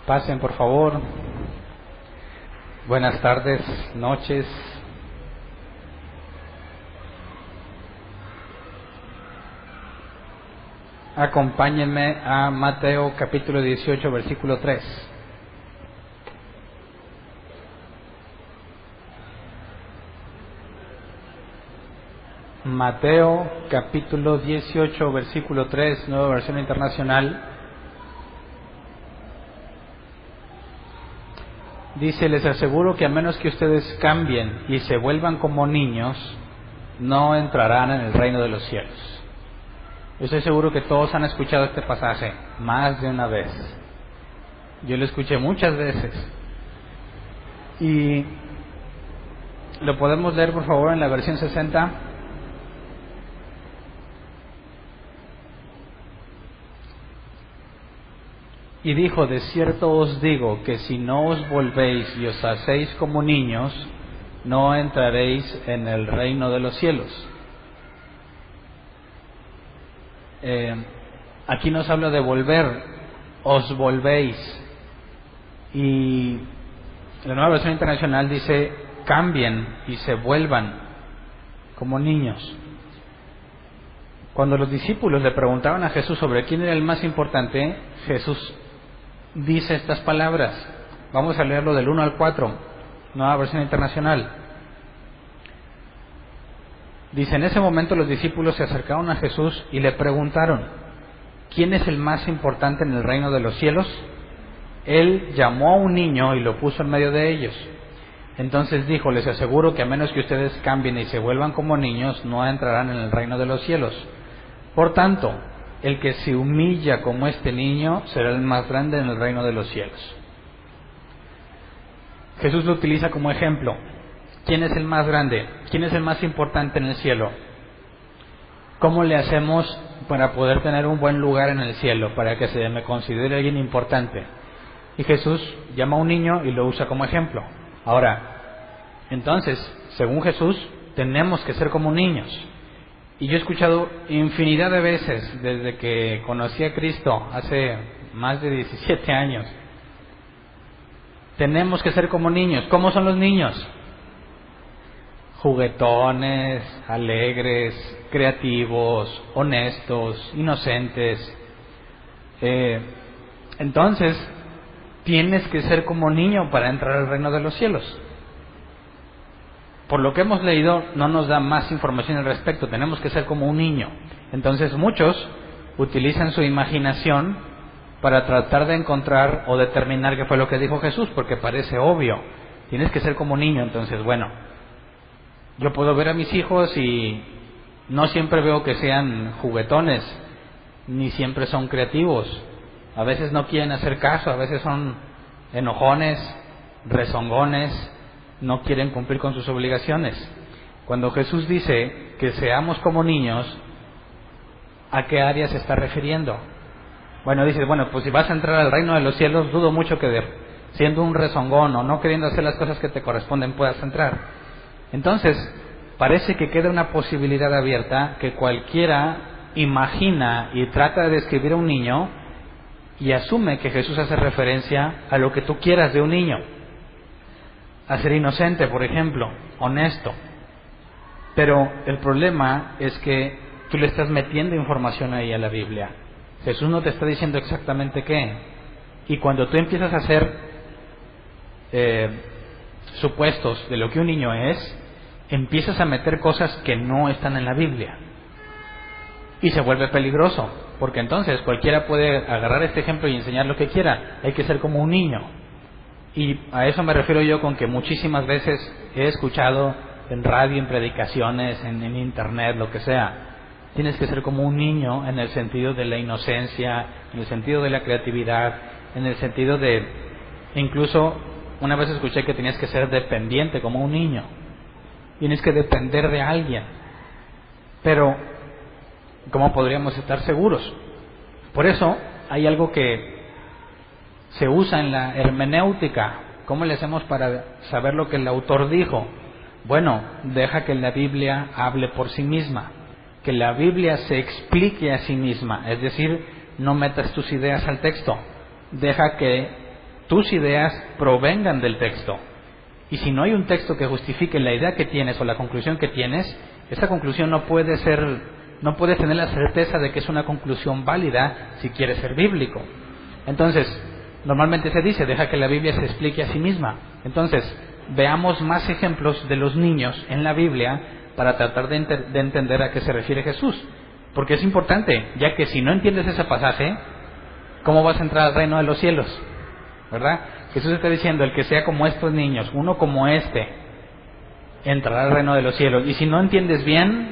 Pasen, por favor. Buenas tardes, noches. Acompáñenme a Mateo capítulo 18, versículo 3. Mateo capítulo 18, versículo 3, Nueva Versión Internacional. Dice: les aseguro que a menos que ustedes cambien y se vuelvan como niños, no entrarán en el reino de los cielos. Yo estoy seguro que todos han escuchado este pasaje más de una vez. Yo lo escuché muchas veces. Y lo podemos leer, por favor, en la versión 60. Y dijo: de cierto os digo que si no os volvéis y os hacéis como niños, no entraréis en el reino de los cielos. Aquí nos habla de volver, os volvéis. Y la Nueva Versión Internacional dice: cambien y se vuelvan como niños. Cuando los discípulos le preguntaban a Jesús sobre quién era el más importante, Jesús dice estas palabras. Vamos a leerlo del 1 al 4, Nueva Versión Internacional. Dice: en ese momento los discípulos se acercaron a Jesús y le preguntaron: ¿quién es el más importante en el reino de los cielos? Él llamó a un niño y lo puso en medio de ellos. Entonces dijo: les aseguro que a menos que ustedes cambien y se vuelvan como niños, no entrarán en el reino de los cielos. Por tanto, el que se humilla como este niño será el más grande en el reino de los cielos. Jesús lo utiliza como ejemplo. ¿Quién es el más grande? ¿Quién es el más importante en el cielo? ¿Cómo le hacemos para poder tener un buen lugar en el cielo, para que se me considere alguien importante? Y Jesús llama a un niño y lo usa como ejemplo. Ahora, entonces, según Jesús, tenemos que ser como niños. Y yo he escuchado infinidad de veces, desde que conocí a Cristo hace más de 17 años, tenemos que ser como niños. ¿Cómo son los niños? Juguetones, alegres, creativos, honestos, inocentes. Entonces, tienes que ser como niño para entrar al reino de los cielos. Por lo que hemos leído, no nos da más información al respecto. Tenemos que ser como un niño. Entonces muchos utilizan su imaginación para tratar de encontrar o determinar qué fue lo que dijo Jesús, porque parece obvio. Tienes que ser como un niño. Entonces, bueno, yo puedo ver a mis hijos y no siempre veo que sean juguetones, ni siempre son creativos. A veces no quieren hacer caso, a veces son enojones, rezongones, no quieren cumplir con sus obligaciones. Cuando Jesús dice que seamos como niños, ¿a qué área se está refiriendo? Bueno, dices, pues si vas a entrar al reino de los cielos, dudo mucho que siendo un rezongón o no queriendo hacer las cosas que te corresponden puedas entrar. Entonces, parece que queda una posibilidad abierta que cualquiera imagina y trata de describir a un niño y asume que Jesús hace referencia a lo que tú quieras de un niño. A ser inocente, por ejemplo, honesto. Pero el problema es que tú le estás metiendo información ahí a la Biblia. Jesús no te está diciendo exactamente qué. Y cuando tú empiezas a hacer supuestos de lo que un niño es, empiezas a meter cosas que no están en la Biblia. Y se vuelve peligroso, porque entonces cualquiera puede agarrar este ejemplo y enseñar lo que quiera. Hay que ser como un niño. Y a eso me refiero yo con que muchísimas veces he escuchado en radio, en predicaciones, en internet, lo que sea. Tienes que ser como un niño en el sentido de la inocencia, en el sentido de la creatividad, en el sentido de... Incluso una vez escuché que tenías que ser dependiente como un niño. Tienes que depender de alguien. Pero, ¿cómo podríamos estar seguros? Por eso hay algo que se usa en la hermenéutica. ¿Cómo le hacemos para saber lo que el autor dijo? Bueno, deja que la Biblia hable por sí misma, que la Biblia se explique a sí misma, es decir, no metas tus ideas al texto, deja que tus ideas provengan del texto. Y si no hay un texto que justifique la idea que tienes o la conclusión que tienes, esa conclusión no puedes tener la certeza de que es una conclusión válida si quieres ser bíblico. Entonces, normalmente se dice, deja que la Biblia se explique a sí misma. Entonces, veamos más ejemplos de los niños en la Biblia para tratar de entender a qué se refiere Jesús. Porque es importante, ya que si no entiendes ese pasaje, ¿cómo vas a entrar al reino de los cielos? ¿Verdad? Jesús está diciendo, el que sea como estos niños, uno como este, entrará al reino de los cielos. Y si no entiendes bien,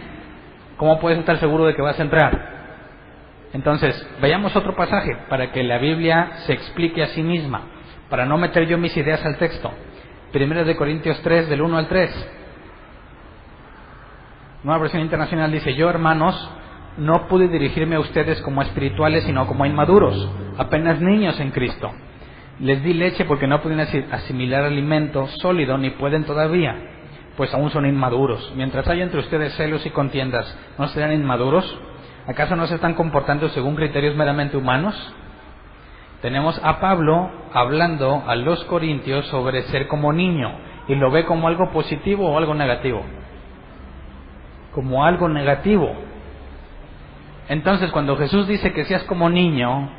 ¿cómo puedes estar seguro de que vas a entrar? Entonces, veamos otro pasaje para que la Biblia se explique a sí misma, para no meter yo mis ideas al texto. 1 Corintios 3, del 1 al 3. Nueva versión internacional dice, yo, hermanos, no pude dirigirme a ustedes como a espirituales, sino como a inmaduros, apenas niños en Cristo. Les di leche porque no pueden asimilar alimento sólido, ni pueden todavía, pues aún son inmaduros. Mientras haya entre ustedes celos y contiendas, ¿no serán inmaduros? ¿Acaso no se están comportando según criterios meramente humanos? Tenemos a Pablo hablando a los corintios sobre ser como niño, y lo ve como algo positivo o algo negativo. Como algo negativo. Entonces, cuando Jesús dice que seas como niño,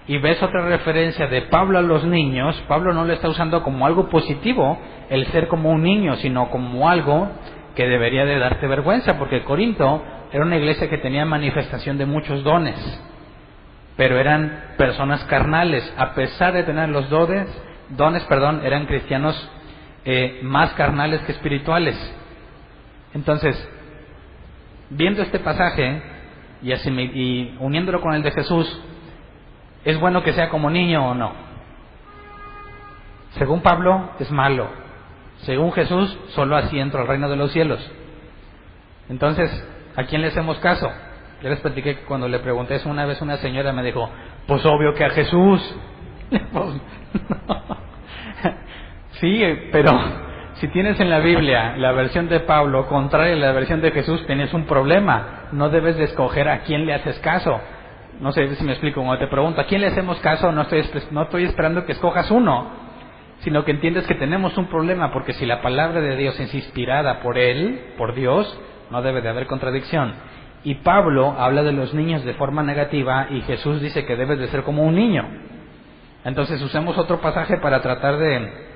y ves otra referencia de Pablo a los niños, Pablo no lo está usando como algo positivo, el ser como un niño, sino como algo que debería de darte vergüenza, porque Corinto era una iglesia que tenía manifestación de muchos dones, pero eran personas carnales. A pesar de tener los dones, eran cristianos más carnales que espirituales. Entonces, viendo este pasaje y uniéndolo con el de Jesús, ¿es bueno que sea como niño o no? Según Pablo, es malo. Según Jesús, solo así entro al reino de los cielos. Entonces, ¿a quién le hacemos caso? Yo les platiqué que cuando le pregunté eso una vez, una señora me dijo, pues obvio que a Jesús. Pues, no. Sí, pero si tienes en la Biblia la versión de Pablo contraria a la versión de Jesús, tienes un problema. No debes de escoger a quién le haces caso. No sé si me explico. Cuando te pregunto, ¿a quién le hacemos caso? No estoy esperando que escojas uno, sino que entiendes que tenemos un problema, porque si la palabra de Dios es inspirada por Él, por Dios, no debe de haber contradicción. Y Pablo habla de los niños de forma negativa, y Jesús dice que debes de ser como un niño. Entonces usemos otro pasaje para tratar de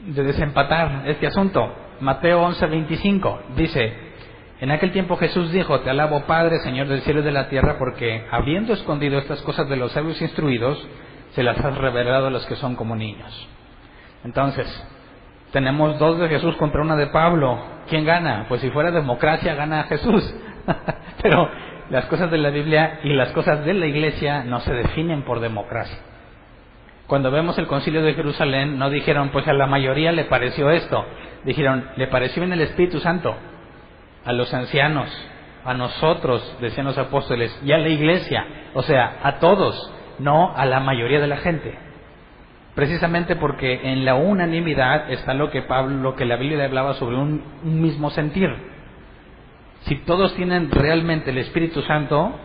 desempatar este asunto. Mateo 11:25 dice, en aquel tiempo Jesús dijo, te alabo Padre, Señor del cielo y de la tierra, porque habiendo escondido estas cosas de los sabios instruidos, se las has revelado a los que son como niños. Entonces, tenemos dos de Jesús contra una de Pablo. ¿Quién gana? Pues si fuera democracia, gana Jesús. Pero las cosas de la Biblia y las cosas de la Iglesia no se definen por democracia. Cuando vemos el Concilio de Jerusalén, no dijeron, pues a la mayoría le pareció esto. Dijeron, le pareció en el Espíritu Santo. A los ancianos, a nosotros, decían los apóstoles, y a la Iglesia. O sea, a todos, no a la mayoría de la gente. Precisamente porque en la unanimidad está lo que la Biblia hablaba sobre un mismo sentir. Si todos tienen realmente el Espíritu Santo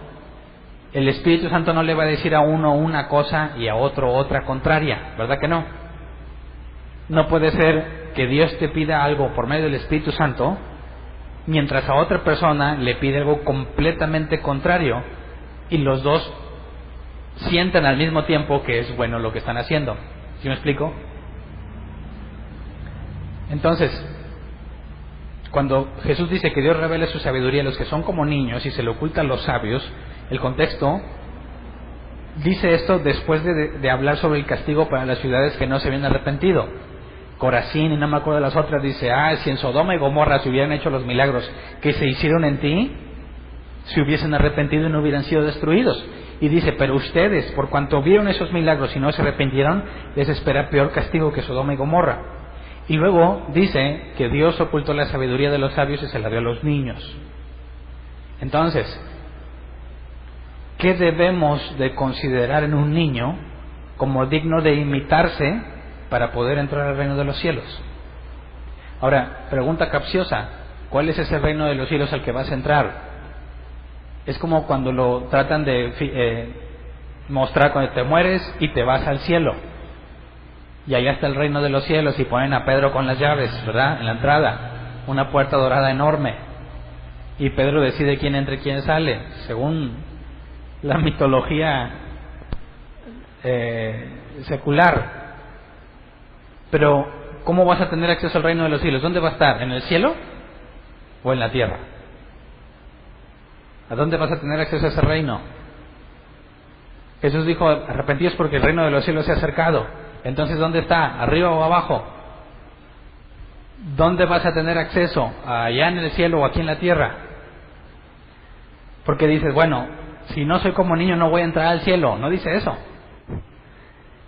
no le va a decir a uno una cosa y a otro otra contraria, ¿verdad que no? No puede ser que Dios te pida algo por medio del Espíritu Santo, mientras a otra persona le pide algo completamente contrario, y los dos sientan al mismo tiempo que es bueno lo que están haciendo. ¿Sí me explico? Entonces, cuando Jesús dice que Dios revela su sabiduría a los que son como niños y se le oculta a los sabios, el contexto dice esto después de hablar sobre el castigo para las ciudades que no se habían arrepentido. Corazín y no me acuerdo de las otras, dice, si en Sodoma y Gomorra se hubieran hecho los milagros que se hicieron en ti, se hubiesen arrepentido y no hubieran sido destruidos. Y dice, pero ustedes, por cuanto vieron esos milagros y no se arrepintieron, les espera peor castigo que Sodoma y Gomorra. Y luego dice que Dios ocultó la sabiduría de los sabios y se la dio a los niños. Entonces, ¿qué debemos de considerar en un niño como digno de imitarse para poder entrar al reino de los cielos? Ahora, pregunta capciosa, ¿cuál es ese reino de los cielos al que vas a entrar? Es como cuando lo tratan de mostrar cuando te mueres y te vas al cielo. Y allá está el reino de los cielos y ponen a Pedro con las llaves, ¿verdad? En la entrada, una puerta dorada enorme. Y Pedro decide quién entra y quién sale, según la mitología secular. Pero, ¿cómo vas a tener acceso al reino de los cielos? ¿Dónde va a estar? ¿En el cielo o en la tierra? ¿A dónde vas a tener acceso a ese reino? Jesús dijo, arrepentíos porque el reino de los cielos se ha acercado. Entonces, ¿dónde está? ¿Arriba o abajo? ¿Dónde vas a tener acceso? ¿Allá en el cielo o aquí en la tierra? Porque dices, bueno, si no soy como niño no voy a entrar al cielo. No dice eso.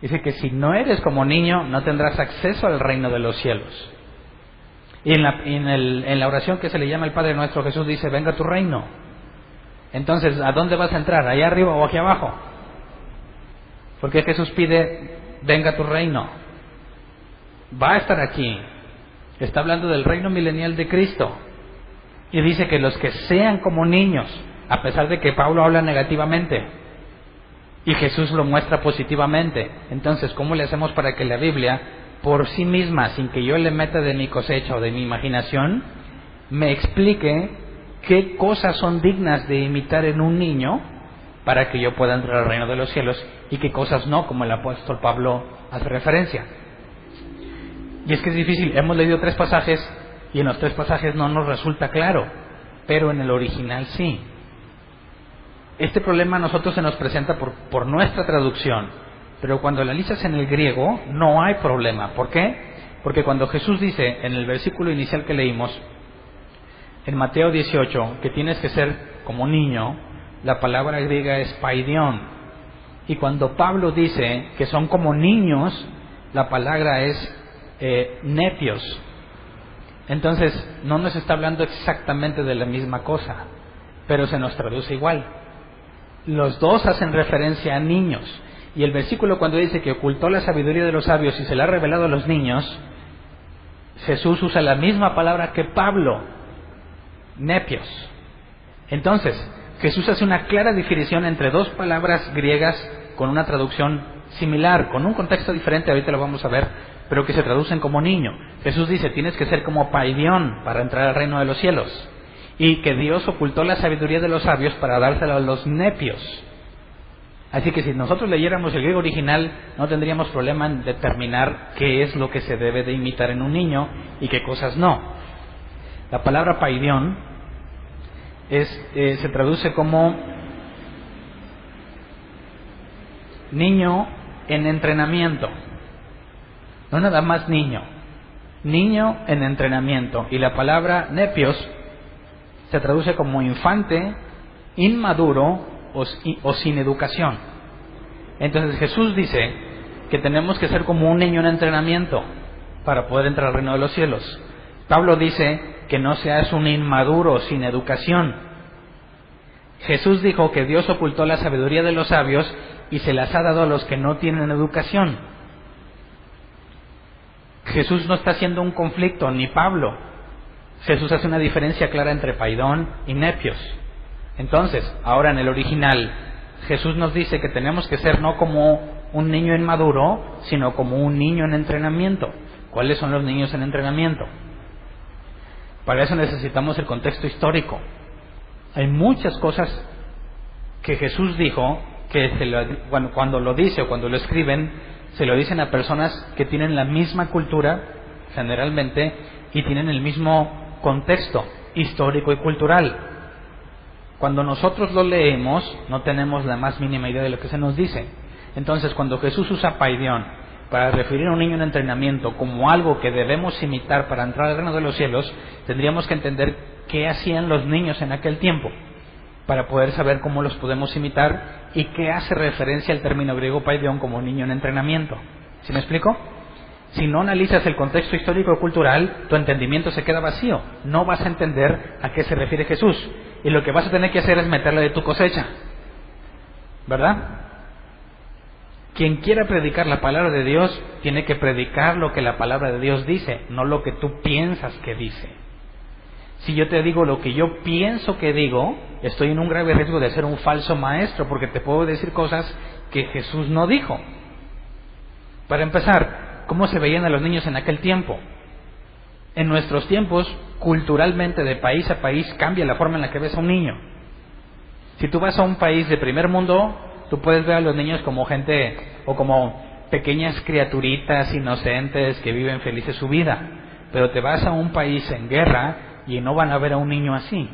Dice que si no eres como niño no tendrás acceso al reino de los cielos. Y en la oración que se le llama el Padre Nuestro, Jesús dice, venga tu reino. Entonces, ¿a dónde vas a entrar? ¿Allá arriba o aquí abajo? Porque Jesús pide, venga tu reino. Va a estar aquí. Está hablando del reino milenial de Cristo. Y dice que los que sean como niños, a pesar de que Pablo habla negativamente, y Jesús lo muestra positivamente. Entonces, ¿cómo le hacemos para que la Biblia, por sí misma, sin que yo le meta de mi cosecha o de mi imaginación, me explique qué cosas son dignas de imitar en un niño para que yo pueda entrar al reino de los cielos y qué cosas no, como el apóstol Pablo hace referencia? Y es que es difícil. Hemos leído 3 pasajes y en los 3 pasajes no nos resulta claro, pero en el original sí. Este problema a nosotros se nos presenta por nuestra traducción, pero cuando analizas en el griego no hay problema. ¿Por qué? Porque cuando Jesús dice en el versículo inicial que leímos, en Mateo 18, que tienes que ser como niño, la palabra griega es paidion. Y cuando Pablo dice que son como niños, la palabra es nepios. Entonces no nos está hablando exactamente de la misma cosa, pero se nos traduce igual. Los dos hacen referencia a niños. Y el versículo cuando dice que ocultó la sabiduría de los sabios y se la ha revelado a los niños, Jesús usa la misma palabra que Pablo, nepios. Entonces, Jesús hace una clara diferenciación entre 2 palabras griegas con una traducción similar, con un contexto diferente, ahorita lo vamos a ver, pero que se traducen como niño. Jesús dice, tienes que ser como paidión para entrar al reino de los cielos. Y que Dios ocultó la sabiduría de los sabios para dársela a los nepios. Así que si nosotros leyéramos el griego original, no tendríamos problema en determinar qué es lo que se debe de imitar en un niño y qué cosas no. La palabra paidión se traduce como niño en entrenamiento. No nada más niño. Niño en entrenamiento. Y la palabra nepios se traduce como infante, inmaduro o sin educación. Entonces Jesús dice que tenemos que ser como un niño en entrenamiento para poder entrar al reino de los cielos. Pablo dice que no seas un inmaduro sin educación. Jesús dijo que Dios ocultó la sabiduría de los sabios y se las ha dado a los que no tienen educación. Jesús no está haciendo un conflicto, ni Pablo. Jesús hace una diferencia clara entre paidón y nepios. Entonces, ahora en el original, Jesús nos dice que tenemos que ser no como un niño inmaduro, sino como un niño en entrenamiento. ¿Cuáles son los niños en entrenamiento? Para eso necesitamos el contexto histórico. Hay muchas cosas que Jesús dijo que cuando lo dice o cuando lo escriben, se lo dicen a personas que tienen la misma cultura, generalmente, y tienen el mismo contexto histórico y cultural. Cuando nosotros lo leemos, no tenemos la más mínima idea de lo que se nos dice. Entonces, cuando Jesús usa paidión para referir a un niño en entrenamiento como algo que debemos imitar para entrar al reino de los cielos, tendríamos que entender qué hacían los niños en aquel tiempo, para poder saber cómo los podemos imitar y qué hace referencia al término griego paidión como niño en entrenamiento. ¿Sí me explico? Si no analizas el contexto histórico y cultural, tu entendimiento se queda vacío. No vas a entender a qué se refiere Jesús. Y lo que vas a tener que hacer es meterle de tu cosecha. ¿Verdad? Quien quiera predicar la palabra de Dios, tiene que predicar lo que la palabra de Dios dice, no lo que tú piensas que dice. Si yo te digo lo que yo pienso que digo, estoy en un grave riesgo de ser un falso maestro, porque te puedo decir cosas que Jesús no dijo. Para empezar, ¿cómo se veían a los niños en aquel tiempo? En nuestros tiempos, culturalmente, de país a país, cambia la forma en la que ves a un niño. Si tú vas a un país de primer mundo, tú puedes ver a los niños como gente o como pequeñas criaturitas inocentes que viven felices su vida. Pero te vas a un país en guerra y no van a ver a un niño así.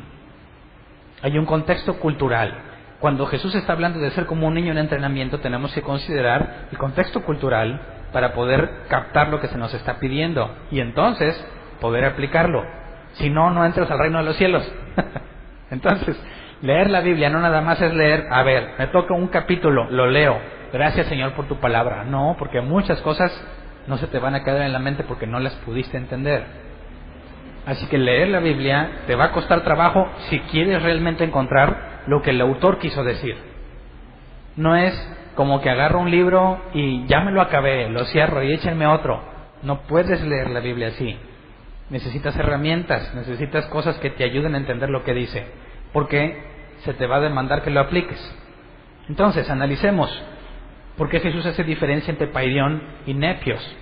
Hay un contexto cultural. Cuando Jesús está hablando de ser como un niño en entrenamiento, tenemos que considerar el contexto cultural para poder captar lo que se nos está pidiendo y entonces poder aplicarlo. Si no, no entras al reino de los cielos. Entonces, leer la Biblia no nada más es leer, a ver, me toca un capítulo, lo leo, gracias Señor por tu palabra. No, porque muchas cosas no se te van a quedar en la mente porque no las pudiste entender. Así que leer la Biblia te va a costar trabajo si quieres realmente encontrar lo que el autor quiso decir. No es como que agarro un libro y ya me lo acabé, lo cierro y échenme otro. No puedes leer la Biblia así. Necesitas herramientas, necesitas cosas que te ayuden a entender lo que dice, porque se te va a demandar que lo apliques. Entonces, analicemos por qué Jesús hace diferencia entre paidión y nepios.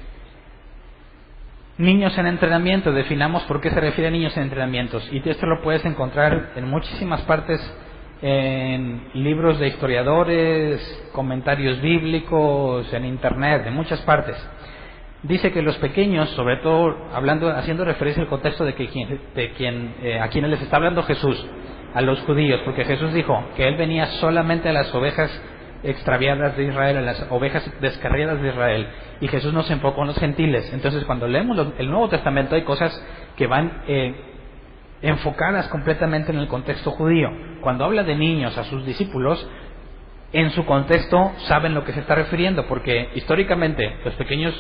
Niños en entrenamiento, definamos por qué se refiere a niños en entrenamientos. Y esto lo puedes encontrar en muchísimas partes, en libros de historiadores, comentarios bíblicos, en internet, en muchas partes. Dice que los pequeños, sobre todo haciendo referencia al contexto a quienes les está hablando Jesús, a los judíos, porque Jesús dijo que Él venía solamente a las ovejas extraviadas de Israel, a las ovejas descarriadas de Israel, y Jesús nos enfocó en los gentiles. Entonces, cuando leemos el Nuevo Testamento, hay cosas que van enfocadas completamente en el contexto judío. Cuando habla de niños a sus discípulos, en su contexto saben lo que se está refiriendo, porque históricamente los pequeños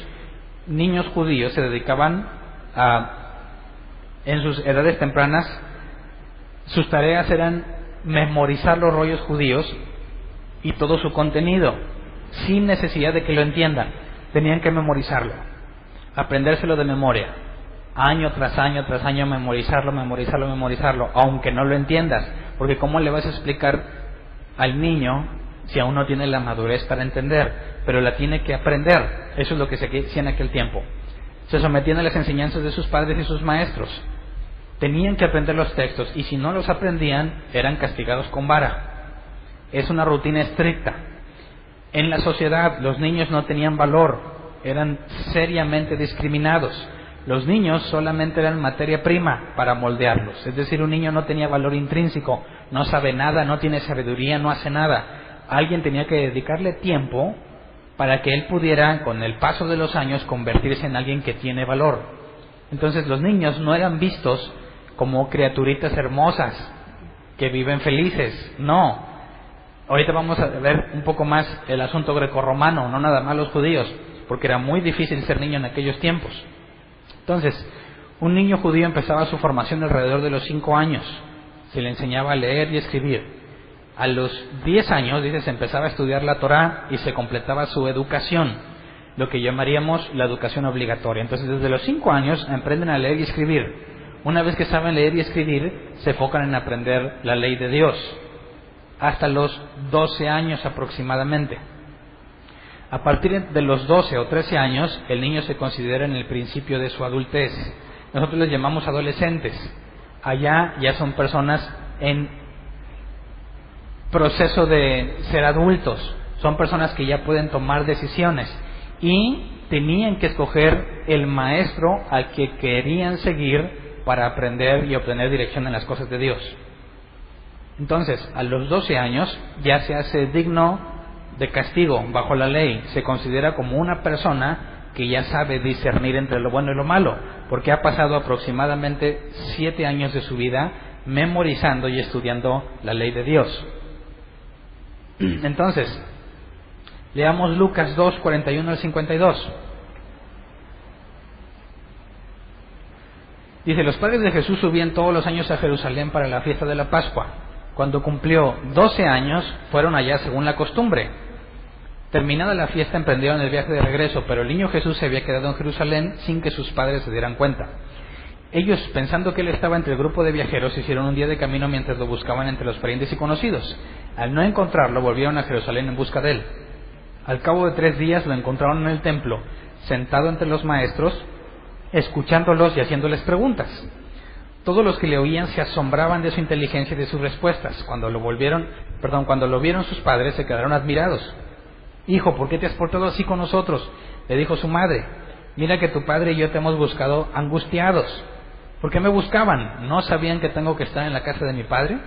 niños judíos se dedicaban en sus edades tempranas, sus tareas eran memorizar los rollos judíos y todo su contenido, sin necesidad de que lo entiendan. Tenían que memorizarlo, aprendérselo de memoria, año tras año tras año, memorizarlo, aunque no lo entiendas, porque ¿cómo le vas a explicar al niño si aún no tiene la madurez para entender? Pero la tiene que aprender. Eso es lo que se hacía en aquel tiempo. Se sometían a las enseñanzas de sus padres y sus maestros. Tenían que aprender los textos, y si no los aprendían, eran castigados con vara. Es una rutina estricta. En la sociedad, los niños no tenían valor, eran seriamente discriminados. Los niños solamente eran materia prima para moldearlos. Es decir, un niño no tenía valor intrínseco, no sabe nada, no tiene sabiduría, no hace nada. Alguien tenía que dedicarle tiempo para que él pudiera, con el paso de los años, convertirse en alguien que tiene valor. Entonces, los niños no eran vistos como criaturitas hermosas que viven felices. No. Ahorita vamos a ver un poco más el asunto grecorromano, no nada más los judíos, porque era muy difícil ser niño en aquellos tiempos. Entonces, un niño judío empezaba su formación alrededor de los 5 años. Se le enseñaba a leer y escribir. A los 10 años, dice, se empezaba a estudiar la Torá y se completaba su educación, lo que llamaríamos la educación obligatoria. Entonces, desde los 5 años aprenden a leer y escribir. Una vez que saben leer y escribir, se enfocan en aprender la ley de Dios, hasta los 12 años aproximadamente. A partir de los 12 o 13 años, el niño se considera en el principio de su adultez. Nosotros les llamamos adolescentes. Allá ya son personas en proceso de ser adultos, son personas que ya pueden tomar decisiones y tenían que escoger el maestro al que querían seguir para aprender y obtener dirección en las cosas de Dios. Entonces, a los 12 años ya se hace digno de castigo bajo la ley, se considera como una persona que ya sabe discernir entre lo bueno y lo malo, porque ha pasado aproximadamente 7 años de su vida memorizando y estudiando la ley de Dios. Entonces, leamos Lucas 2, 41 al 52. Dice, los padres de Jesús subían todos los años a Jerusalén para la fiesta de la Pascua. Cuando cumplió 12 años, fueron allá según la costumbre. Terminada la fiesta, emprendieron el viaje de regreso, pero el niño Jesús se había quedado en Jerusalén sin que sus padres se dieran cuenta. Ellos, pensando que él estaba entre el grupo de viajeros, hicieron un día de camino mientras lo buscaban entre los parientes y conocidos. Al no encontrarlo, volvieron a Jerusalén en busca de él. Al cabo de 3 días lo encontraron en el templo, sentado entre los maestros, escuchándolos y haciéndoles preguntas. Todos los que le oían se asombraban de su inteligencia y de sus respuestas. Cuando lo vieron sus padres, se quedaron admirados. Hijo, ¿por qué te has portado así con nosotros? Le dijo su madre. Mira que tu padre y yo te hemos buscado angustiados. ¿Por qué me buscaban? ¿No sabían que tengo que estar en la casa de mi padre?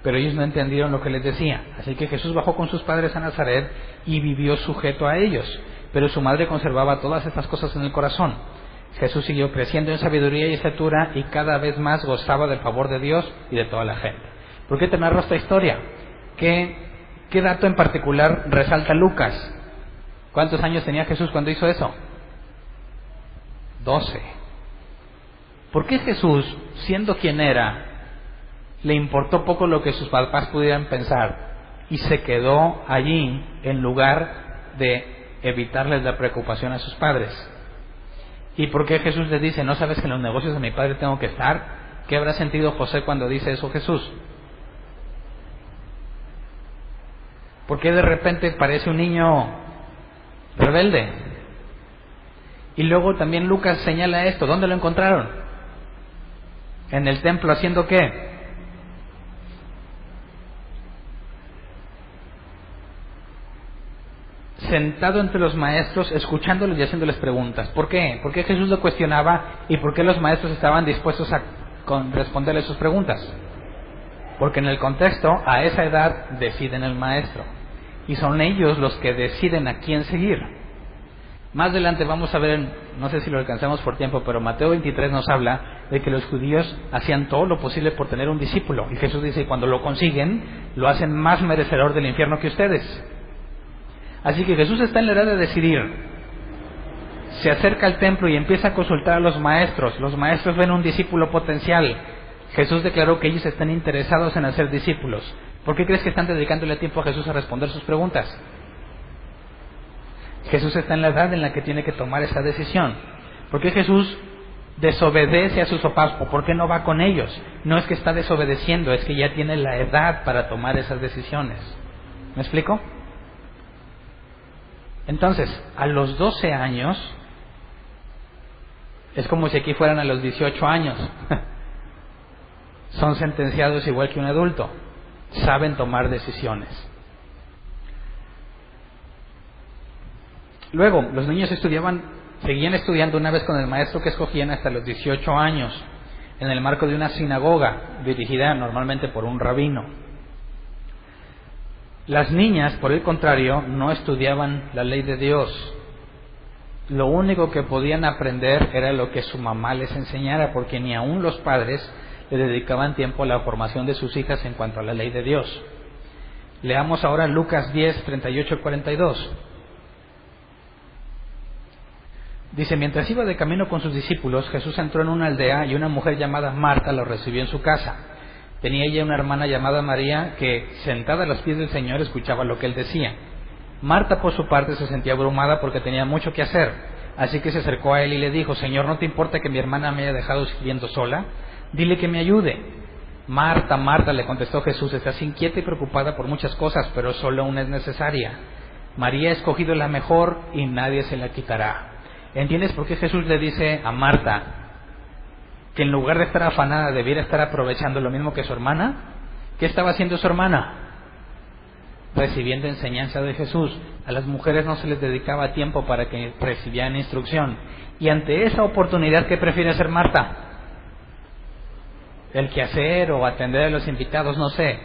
Pero ellos no entendieron lo que les decía. Así que Jesús bajó con sus padres a Nazaret y vivió sujeto a ellos. Pero su madre conservaba todas estas cosas en el corazón. Jesús siguió creciendo en sabiduría y estatura y cada vez más gozaba del favor de Dios y de toda la gente. ¿Por qué te narro esta historia? ¿Qué dato en particular resalta Lucas? ¿Cuántos años tenía Jesús cuando hizo eso? 12. ¿Por qué Jesús, siendo quien era, le importó poco lo que sus papás pudieran pensar y se quedó allí en lugar de evitarles la preocupación a sus padres? ¿Y por qué Jesús les dice, no sabes que en los negocios de mi padre tengo que estar? ¿Qué habrá sentido José cuando dice eso Jesús? ¿Por qué de repente parece un niño rebelde? Y luego también Lucas señala esto. ¿Dónde lo encontraron? ¿En el templo haciendo qué? Sentado entre los maestros, escuchándolos y haciéndoles preguntas. ¿Por qué? ¿Por qué Jesús lo cuestionaba y por qué los maestros estaban dispuestos a responderle sus preguntas? Porque en el contexto, a esa edad deciden el maestro y son ellos los que deciden a quién seguir. Más adelante vamos a ver, no sé si lo alcanzamos por tiempo, pero Mateo 23 nos habla de que los judíos hacían todo lo posible por tener un discípulo, y Jesús dice, cuando lo consiguen, lo hacen más merecedor del infierno que ustedes. Así que Jesús está en la edad de decidir. Se acerca al templo y empieza a consultar a los maestros. Los maestros ven un discípulo potencial. Jesús declaró que ellos están interesados en hacer discípulos. ¿Por qué crees que están dedicándole tiempo a Jesús a responder sus preguntas? Jesús está en la edad en la que tiene que tomar esa decisión. ¿Por qué Jesús desobedece a sus papás? ¿O por qué no va con ellos? No es que está desobedeciendo, es que ya tiene la edad para tomar esas decisiones. ¿Me explico? Entonces, a los 12 años, es como si aquí fueran a los 18 años. Son sentenciados igual que un adulto. Saben tomar decisiones. Luego, los niños seguían estudiando una vez con el maestro que escogían hasta los 18 años, en el marco de una sinagoga, dirigida normalmente por un rabino. Las niñas, por el contrario, no estudiaban la ley de Dios. Lo único que podían aprender era lo que su mamá les enseñara, porque ni aún los padres le dedicaban tiempo a la formación de sus hijas en cuanto a la ley de Dios. Leamos ahora Lucas 10, 38 y 42. Dice, mientras iba de camino con sus discípulos, Jesús entró en una aldea y una mujer llamada Marta lo recibió en su casa. Tenía ella una hermana llamada María que, sentada a los pies del Señor, escuchaba lo que él decía. Marta, por su parte, se sentía abrumada porque tenía mucho que hacer. Así que se acercó a él y le dijo, Señor, ¿no te importa que mi hermana me haya dejado sirviendo sola? Dile que me ayude. Marta, Marta, le contestó Jesús, estás inquieta y preocupada por muchas cosas, pero solo una es necesaria. María ha escogido la mejor y nadie se la quitará. ¿Entiendes por qué Jesús le dice a Marta que en lugar de estar afanada debiera estar aprovechando lo mismo que su hermana? ¿Qué estaba haciendo su hermana? Recibiendo enseñanza de Jesús. A las mujeres no se les dedicaba tiempo para que recibieran instrucción. Y ante esa oportunidad, ¿qué prefiere hacer Marta? El quehacer o atender a los invitados, no sé.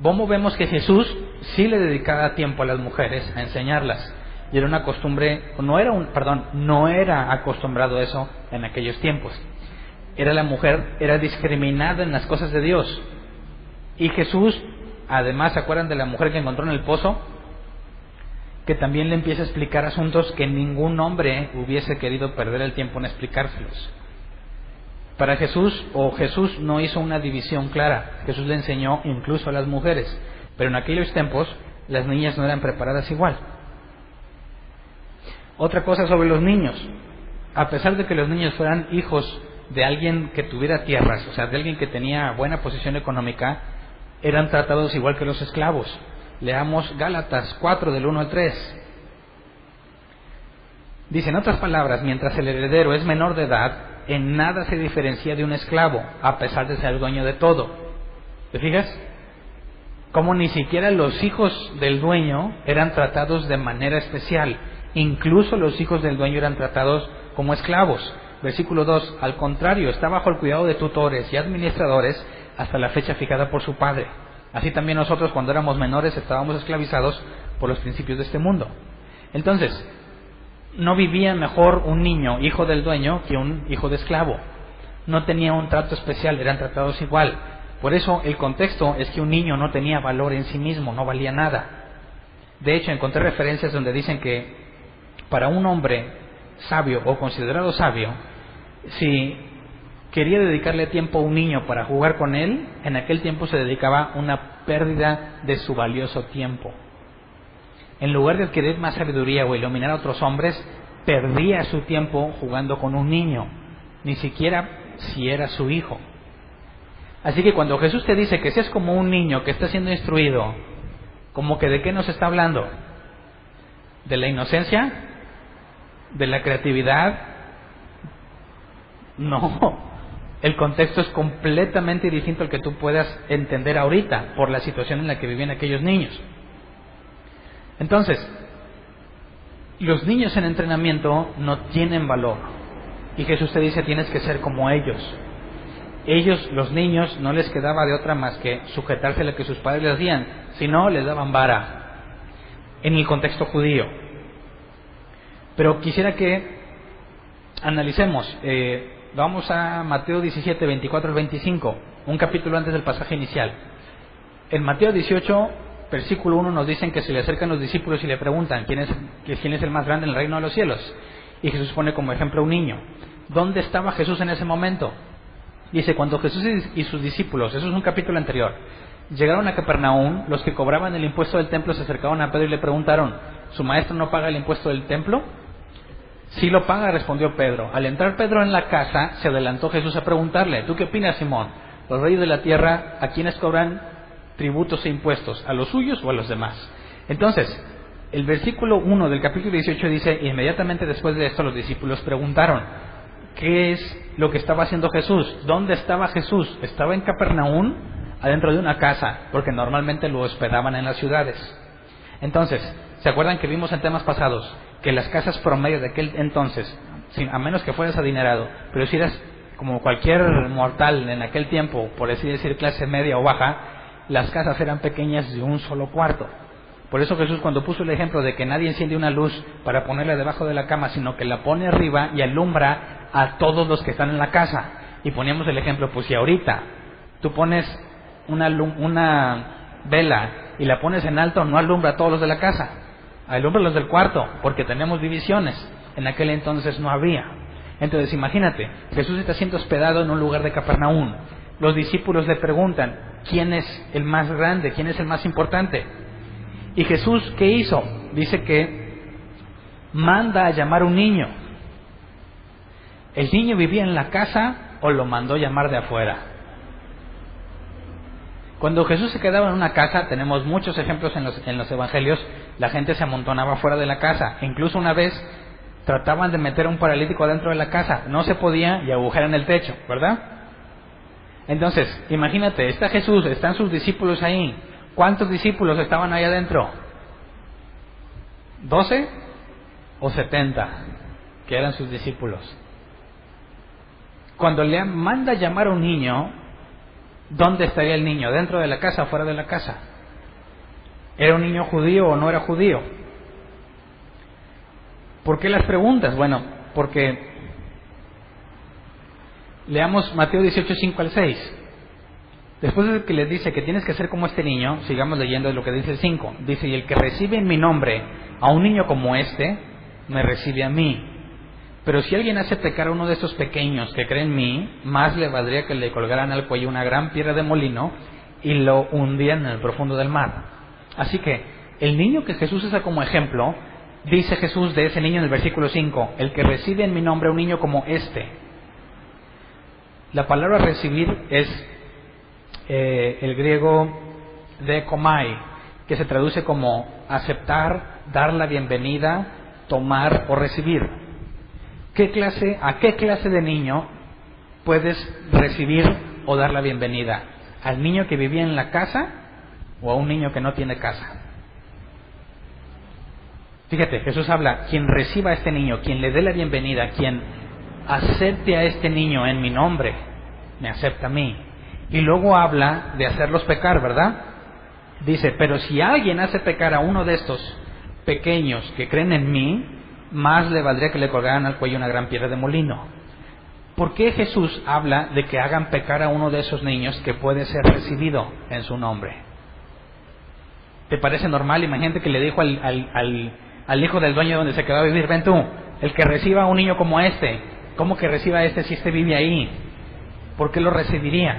¿Cómo vemos que Jesús sí le dedicaba tiempo a las mujeres a enseñarlas? Y era una costumbre, no era acostumbrado eso en aquellos tiempos. La mujer era discriminada en las cosas de Dios. Y Jesús, además, ¿se acuerdan de la mujer que encontró en el pozo? Que también le empieza a explicar asuntos que ningún hombre hubiese querido perder el tiempo en explicárselos. Para Jesús no hizo una división clara. Jesús le enseñó incluso a las mujeres. Pero en aquellos tiempos las niñas no eran preparadas igual. Otra cosa sobre los niños. A pesar de que los niños fueran hijos de alguien que tuviera tierras, o sea, de alguien que tenía buena posición económica, eran tratados igual que los esclavos. Leamos Gálatas 4, del 1 al 3. Dice, en otras palabras, mientras el heredero es menor de edad, en nada se diferencia de un esclavo, a pesar de ser el dueño de todo. ¿Te fijas? Como ni siquiera los hijos del dueño eran tratados de manera especial. Incluso los hijos del dueño eran tratados como esclavos. Versículo 2, al contrario, está bajo el cuidado de tutores y administradores hasta la fecha fijada por su padre. Así también nosotros, cuando éramos menores, estábamos esclavizados por los principios de este mundo. Entonces, no vivía mejor un niño, hijo del dueño, que un hijo de esclavo. No tenía un trato especial, eran tratados igual. Por eso el contexto es que un niño no tenía valor en sí mismo, no valía nada. De hecho, encontré referencias donde dicen que para un hombre sabio o considerado sabio, si quería dedicarle tiempo a un niño para jugar con él, en aquel tiempo se dedicaba una pérdida de su valioso tiempo. En lugar de adquirir más sabiduría o iluminar a otros hombres, perdía su tiempo jugando con un niño, ni siquiera si era su hijo. Así que cuando Jesús te dice que seas como un niño que está siendo instruido, como que ¿de qué nos está hablando? ¿De la inocencia? ¿De la creatividad? No, el contexto es completamente distinto al que tú puedas entender ahorita por la situación en la que vivían aquellos niños. Entonces, los niños en entrenamiento no tienen valor. Y Jesús te dice, tienes que ser como ellos. Ellos, los niños, no les quedaba de otra más que sujetarse a lo que sus padres les hacían, si no, les daban vara, en el contexto judío. Pero quisiera que analicemos, vamos a Mateo 17, 24 al 25, un capítulo antes del pasaje inicial. En Mateo 18, versículo 1 nos dicen que se le acercan los discípulos y le preguntan quién es el más grande en el reino de los cielos. Y Jesús pone como ejemplo a un niño. ¿Dónde estaba Jesús en ese momento? Dice, cuando Jesús y sus discípulos, eso es un capítulo anterior, llegaron a Capernaum, los que cobraban el impuesto del templo se acercaron a Pedro y le preguntaron, ¿su maestro no paga el impuesto del templo? Sí lo paga, respondió Pedro. Al entrar Pedro en la casa, se adelantó Jesús a preguntarle, ¿tú qué opinas, Simón? ¿Los reyes de la tierra a quiénes cobran tributos e impuestos? ¿A los suyos o a los demás? Entonces, el versículo 1 del capítulo 18 dice, inmediatamente después de esto los discípulos preguntaron, ¿qué es lo que estaba haciendo Jesús? ¿Dónde estaba Jesús? ¿Estaba en Capernaum? Adentro de una casa, porque normalmente lo hospedaban en las ciudades. Entonces, ¿se acuerdan que vimos en temas pasados que las casas promedio de aquel entonces, a menos que fueras adinerado, pero si eras como cualquier mortal en aquel tiempo, por así decir, clase media o baja, las casas eran pequeñas de un solo cuarto? Por eso Jesús, cuando puso el ejemplo de que nadie enciende una luz para ponerla debajo de la cama, sino que la pone arriba y alumbra a todos los que están en la casa. Y poníamos el ejemplo, pues si ahorita tú pones una vela y la pones en alto, no alumbra a todos los de la casa, alumbra a los del cuarto, porque tenemos divisiones. En aquel entonces no había. Entonces imagínate, Jesús está siendo hospedado en un lugar de Capernaum. Los discípulos le preguntan, ¿quién es el más grande? ¿Quién es el más importante? Y Jesús, ¿qué hizo? Dice que manda a llamar un niño. ¿El niño vivía en la casa o lo mandó llamar de afuera? Cuando Jesús se quedaba en una casa, tenemos muchos ejemplos en los evangelios, la gente se amontonaba fuera de la casa. Incluso una vez trataban de meter a un paralítico dentro de la casa, no se podía y agujeran el techo, ¿verdad? Entonces, imagínate, está Jesús, están sus discípulos ahí. ¿Cuántos discípulos estaban ahí adentro? ¿12 o 70 que eran sus discípulos? Cuando le manda llamar a un niño, ¿dónde estaría el niño? ¿Dentro de la casa o fuera de la casa? ¿Era un niño judío o no era judío? ¿Por qué las preguntas? Bueno, porque leamos Mateo 18, 5 al 6. Después de que les dice que tienes que ser como este niño, sigamos leyendo lo que dice el 5. Dice, y el que recibe en mi nombre a un niño como este, me recibe a mí. Pero si alguien hace pecar a uno de estos pequeños que cree en mí, más le valdría que le colgaran al cuello una gran piedra de molino y lo hundieran en el profundo del mar. Así que, el niño que Jesús usa como ejemplo, dice Jesús de ese niño en el versículo 5, el que recibe en mi nombre a un niño como este. La palabra recibir es el griego dekomai, que se traduce como aceptar, dar la bienvenida, tomar o recibir. ¿A qué clase de niño puedes recibir o dar la bienvenida? ¿Al niño que vivía en la casa o a un niño que no tiene casa? Fíjate, Jesús habla, quien reciba a este niño, quien le dé la bienvenida, quien acepte a este niño en mi nombre, me acepta a mí. Y luego habla de hacerlos pecar, ¿verdad? Dice, pero si alguien hace pecar a uno de estos pequeños que creen en mí, más le valdría que le colgaran al cuello una gran piedra de molino. ¿Por qué Jesús habla de que hagan pecar a uno de esos niños que puede ser recibido en su nombre? ¿Te parece normal? Imagínate que le dijo al hijo del dueño donde se quedó a vivir, ven tú, el que reciba a un niño como este, ¿cómo que reciba a este si este vive ahí? ¿Por qué lo recibiría?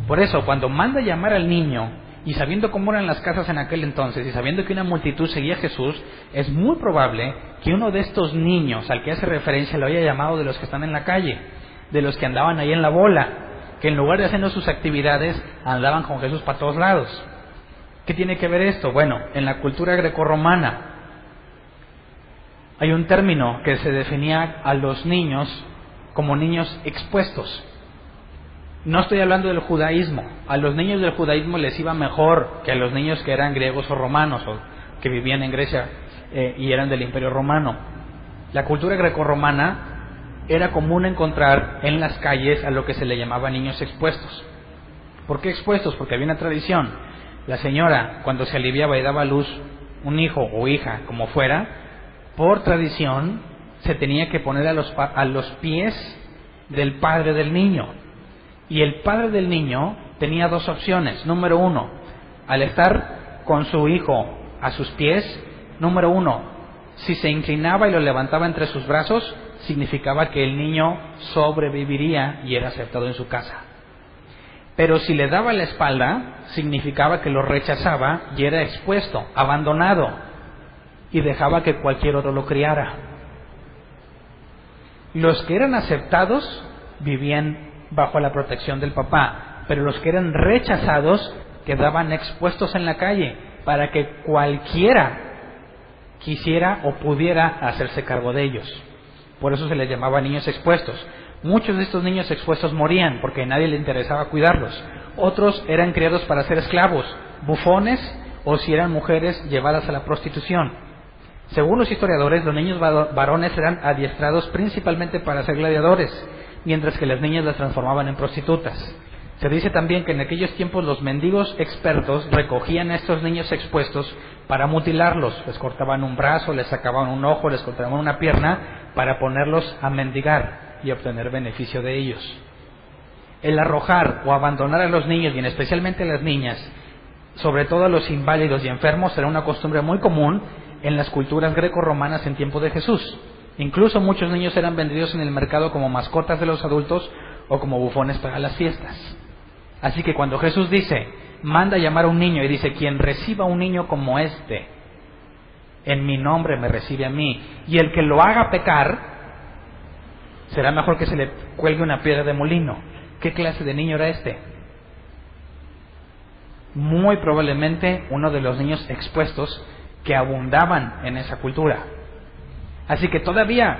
Por eso, cuando manda llamar al niño, y sabiendo cómo eran las casas en aquel entonces, y sabiendo que una multitud seguía a Jesús, es muy probable que uno de estos niños al que hace referencia lo haya llamado de los que están en la calle, de los que andaban ahí en la bola, que en lugar de haciendo sus actividades, andaban con Jesús para todos lados. ¿Qué tiene que ver esto? Bueno, en la cultura grecorromana hay un término que se definía a los niños como niños expuestos. No estoy hablando del judaísmo. A los niños del judaísmo les iba mejor que a los niños que eran griegos o romanos o que vivían en Grecia y eran del Imperio Romano. La cultura grecorromana era común encontrar en las calles a lo que se le llamaba niños expuestos. ¿Por qué expuestos? Porque había una tradición. La señora, cuando se aliviaba y daba a luz un hijo o hija, como fuera, por tradición se tenía que poner a los pies del padre del niño. Y el padre del niño tenía dos opciones. Número uno, al estar con su hijo a sus pies, número uno, si se inclinaba y lo levantaba entre sus brazos, significaba que el niño sobreviviría y era aceptado en su casa. Pero si le daba la espalda, significaba que lo rechazaba y era expuesto, abandonado, y dejaba que cualquier otro lo criara. Los que eran aceptados vivían bajo la protección del papá, pero los que eran rechazados quedaban expuestos en la calle para que cualquiera quisiera o pudiera hacerse cargo de ellos. Por eso se les llamaba niños expuestos. Muchos de estos niños expuestos morían porque a nadie le interesaba cuidarlos. Otros eran criados para ser esclavos, bufones, o si eran mujeres llevadas a la prostitución. Según los historiadores, los niños varones eran adiestrados principalmente para ser gladiadores, mientras que las niñas las transformaban en prostitutas. Se dice también que en aquellos tiempos los mendigos expertos recogían a estos niños expuestos para mutilarlos. Les cortaban un brazo, les sacaban un ojo, les cortaban una pierna para ponerlos a mendigar y obtener beneficio de ellos. El arrojar o abandonar a los niños, y en especialmente a las niñas, sobre todo a los inválidos y enfermos, era una costumbre muy común en las culturas grecorromanas en tiempo de Jesús. Incluso muchos niños eran vendidos en el mercado como mascotas de los adultos o como bufones para las fiestas. Así que cuando Jesús dice, manda llamar a un niño, y dice, quien reciba a un niño como este, en mi nombre me recibe a mí, y el que lo haga pecar, será mejor que se le cuelgue una piedra de molino. ¿Qué clase de niño era este? Muy probablemente uno de los niños expuestos que abundaban en esa cultura. Así que todavía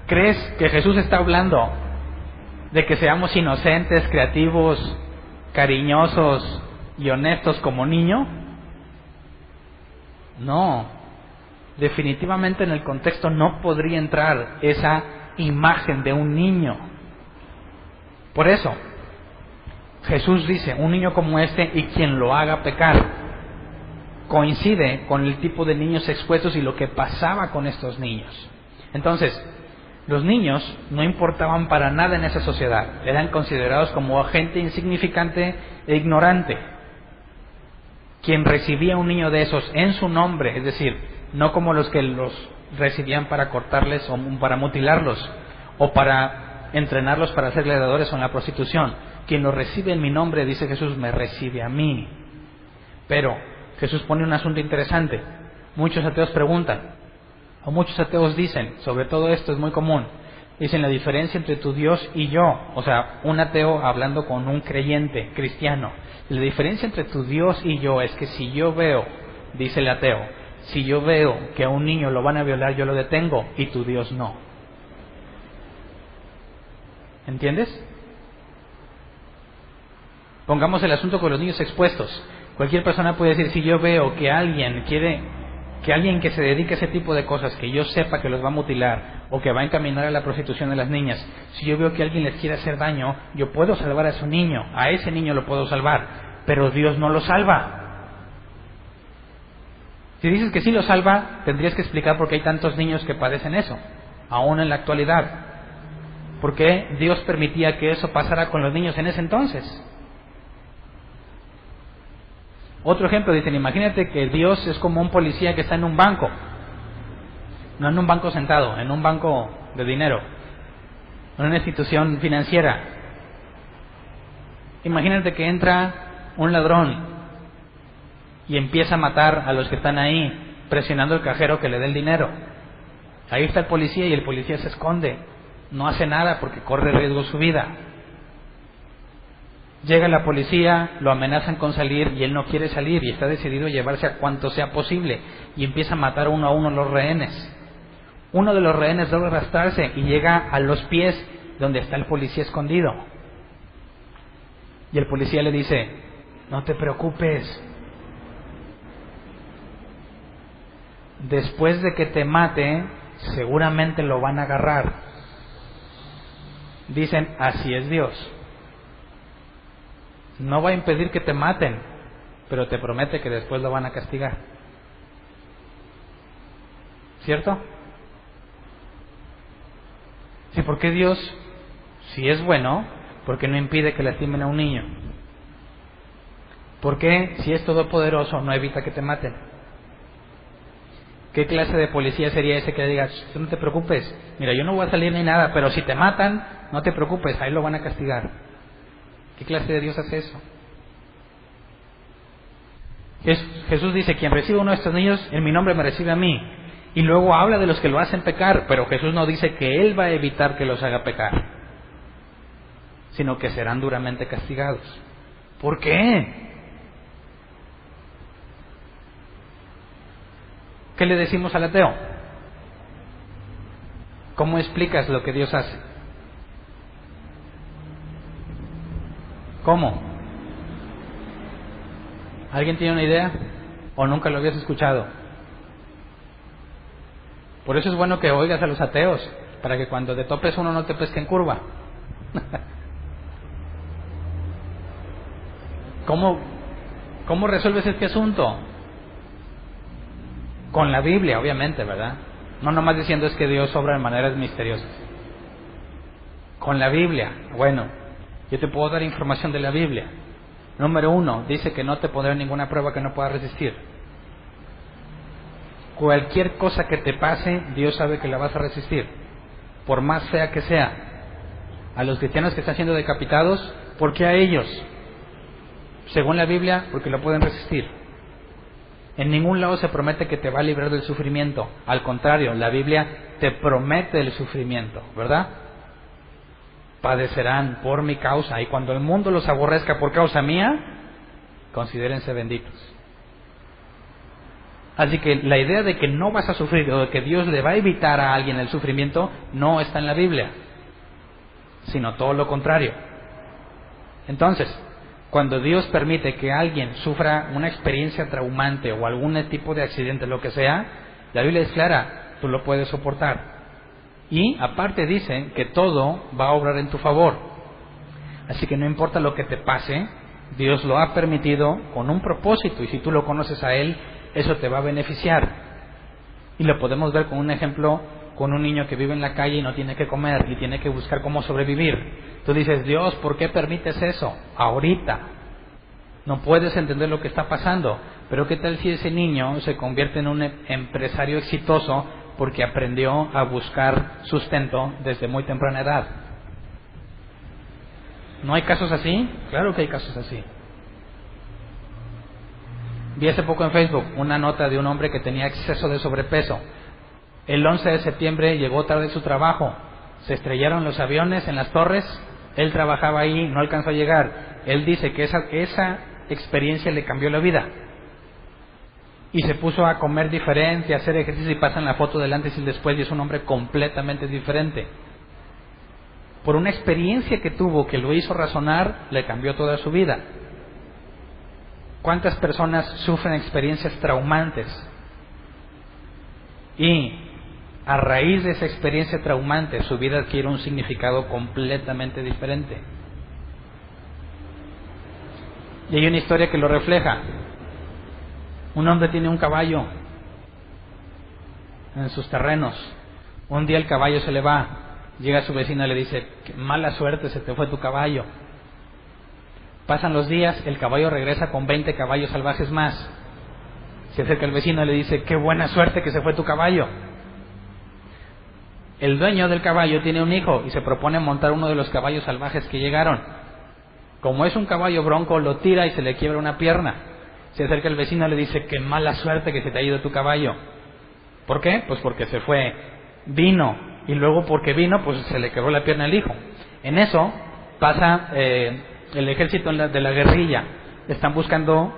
crees que Jesús está hablando de que seamos inocentes, creativos, cariñosos y honestos como niño. No, definitivamente en el contexto no podría entrar esa imagen de un niño. Por eso Jesús dice, un niño como este y quien lo haga pecar, coincide con el tipo de niños expuestos y lo que pasaba con estos niños. Entonces, los niños no importaban para nada en esa sociedad, eran considerados como gente insignificante e ignorante. Quien recibía un niño de esos en su nombre, es decir, no como los que los recibían para cortarles o para mutilarlos o para entrenarlos para ser gladiadores o en la prostitución, quien lo recibe en mi nombre, dice Jesús, me recibe a mí. Pero Jesús pone un asunto interesante. Muchos ateos preguntan, o muchos ateos dicen, sobre todo esto es muy común, dicen la diferencia entre tu Dios y yo, o sea, un ateo hablando con un creyente cristiano, la diferencia entre tu Dios y yo es que si yo veo, dice el ateo, si yo veo que a un niño lo van a violar, yo lo detengo y tu Dios no. ¿Entiendes? Pongamos el asunto con los niños expuestos. Cualquier persona puede decir, si yo veo que alguien que se dedique a ese tipo de cosas, que yo sepa que los va a mutilar o que va a encaminar a la prostitución de las niñas, si yo veo que alguien les quiere hacer daño, yo puedo salvar a ese niño lo puedo salvar, pero Dios no lo salva. Si dices que sí lo salva, tendrías que explicar por qué hay tantos niños que padecen eso, aún en la actualidad. ¿Por qué Dios permitía que eso pasara con los niños en ese entonces? Otro ejemplo, dicen, imagínate que Dios es como un policía que está en un banco, no en un banco sentado, en un banco de dinero, en una institución financiera. Imagínate que entra un ladrón y empieza a matar a los que están ahí, presionando al cajero que le dé el dinero. Ahí está el policía y el policía se esconde, no hace nada porque corre riesgo su vida. Llega la policía, lo amenazan con salir y él no quiere salir y está decidido a llevarse a cuanto sea posible y empieza a matar uno a uno a los rehenes. Uno de los rehenes logra arrastrarse y llega a los pies donde está el policía escondido. Y el policía le dice, no te preocupes, después de que te mate seguramente lo van a agarrar. Dicen, así es Dios. No va a impedir que te maten, pero te promete que después lo van a castigar. ¿Cierto? Sí, ¿por qué Dios, si es bueno, por qué no impide que lastimen a un niño? ¿Por qué, si es todopoderoso, no evita que te maten? ¿Qué clase de policía sería ese que diga, no te preocupes, mira, yo no voy a salir ni nada, pero si te matan, no te preocupes, ahí lo van a castigar? ¿Qué clase de Dios hace eso? Jesús dice, quien recibe uno de estos niños, en mi nombre me recibe a mí. Y luego habla de los que lo hacen pecar, pero Jesús no dice que Él va a evitar que los haga pecar, sino que serán duramente castigados. ¿Por qué? ¿Qué le decimos al ateo? ¿Cómo explicas lo que Dios hace? ¿Cómo? ¿Alguien tiene una idea? ¿O nunca lo habías escuchado? Por eso es bueno que oigas a los ateos, para que cuando te topes uno no te pesque en curva. ¿Cómo resuelves este asunto? Con la Biblia, obviamente, ¿verdad? No nomás diciendo es que Dios obra de maneras misteriosas. Con la Biblia, bueno, yo te puedo dar información de la Biblia. Número 1, dice que no te pondrá ninguna prueba que no puedas resistir. Cualquier cosa que te pase, Dios sabe que la vas a resistir, por más fea que sea. A los cristianos que están siendo decapitados, ¿por qué a ellos? Según la Biblia, porque lo pueden resistir. En ningún lado se promete que te va a librar del sufrimiento. Al contrario, la Biblia te promete el sufrimiento, ¿verdad? Padecerán por mi causa, y cuando el mundo los aborrezca por causa mía, considérense benditos. Así que la idea de que no vas a sufrir o de que Dios le va a evitar a alguien el sufrimiento no está en la Biblia, sino todo lo contrario. Entonces, cuando Dios permite que alguien sufra una experiencia traumante o algún tipo de accidente, lo que sea, la Biblia es clara, tú lo puedes soportar. Y aparte dice que todo va a obrar en tu favor. Así que no importa lo que te pase, Dios lo ha permitido con un propósito, y si tú lo conoces a Él, eso te va a beneficiar. Y lo podemos ver con un ejemplo, con un niño que vive en la calle y no tiene que comer y tiene que buscar cómo sobrevivir. Tú dices, Dios, ¿por qué permites eso? Ahorita. No puedes entender lo que está pasando. Pero ¿qué tal si ese niño se convierte en un empresario exitoso porque aprendió a buscar sustento desde muy temprana edad? ¿No hay casos así? Claro que hay casos así. Vi hace poco en Facebook una nota de un hombre que tenía exceso de sobrepeso. El 11 de septiembre llegó tarde a su trabajo. Se estrellaron los aviones en las torres. Él trabajaba ahí, no alcanzó a llegar. Él dice que esa experiencia le cambió la vida. Y se puso a comer diferente, a hacer ejercicio, y pasan la foto del antes y el después, y es un hombre completamente diferente. por una experiencia que tuvo que lo hizo razonar, le cambió toda su vida. ¿Cuántas personas sufren experiencias traumantes? Y a raíz de esa experiencia traumante, su vida adquiere un significado completamente diferente. Y hay una historia que lo refleja. Un hombre tiene un caballo en sus terrenos. Un día el caballo se le va. Llega su vecino y le dice: qué mala suerte, se te fue tu caballo. Pasan los días, el caballo regresa con 20 caballos salvajes más. Se acerca el vecino y le dice: qué buena suerte que se fue tu caballo. El dueño del caballo tiene un hijo y se propone montar uno de los caballos salvajes que llegaron. Como es un caballo bronco, lo tira y se le quiebra una pierna. Se acerca el vecino y le dice: qué mala suerte que se te ha ido tu caballo. ¿Por qué? Pues porque se fue, vino, y luego porque vino, pues se le quebró la pierna al hijo. En eso pasa el ejército de la guerrilla. Están buscando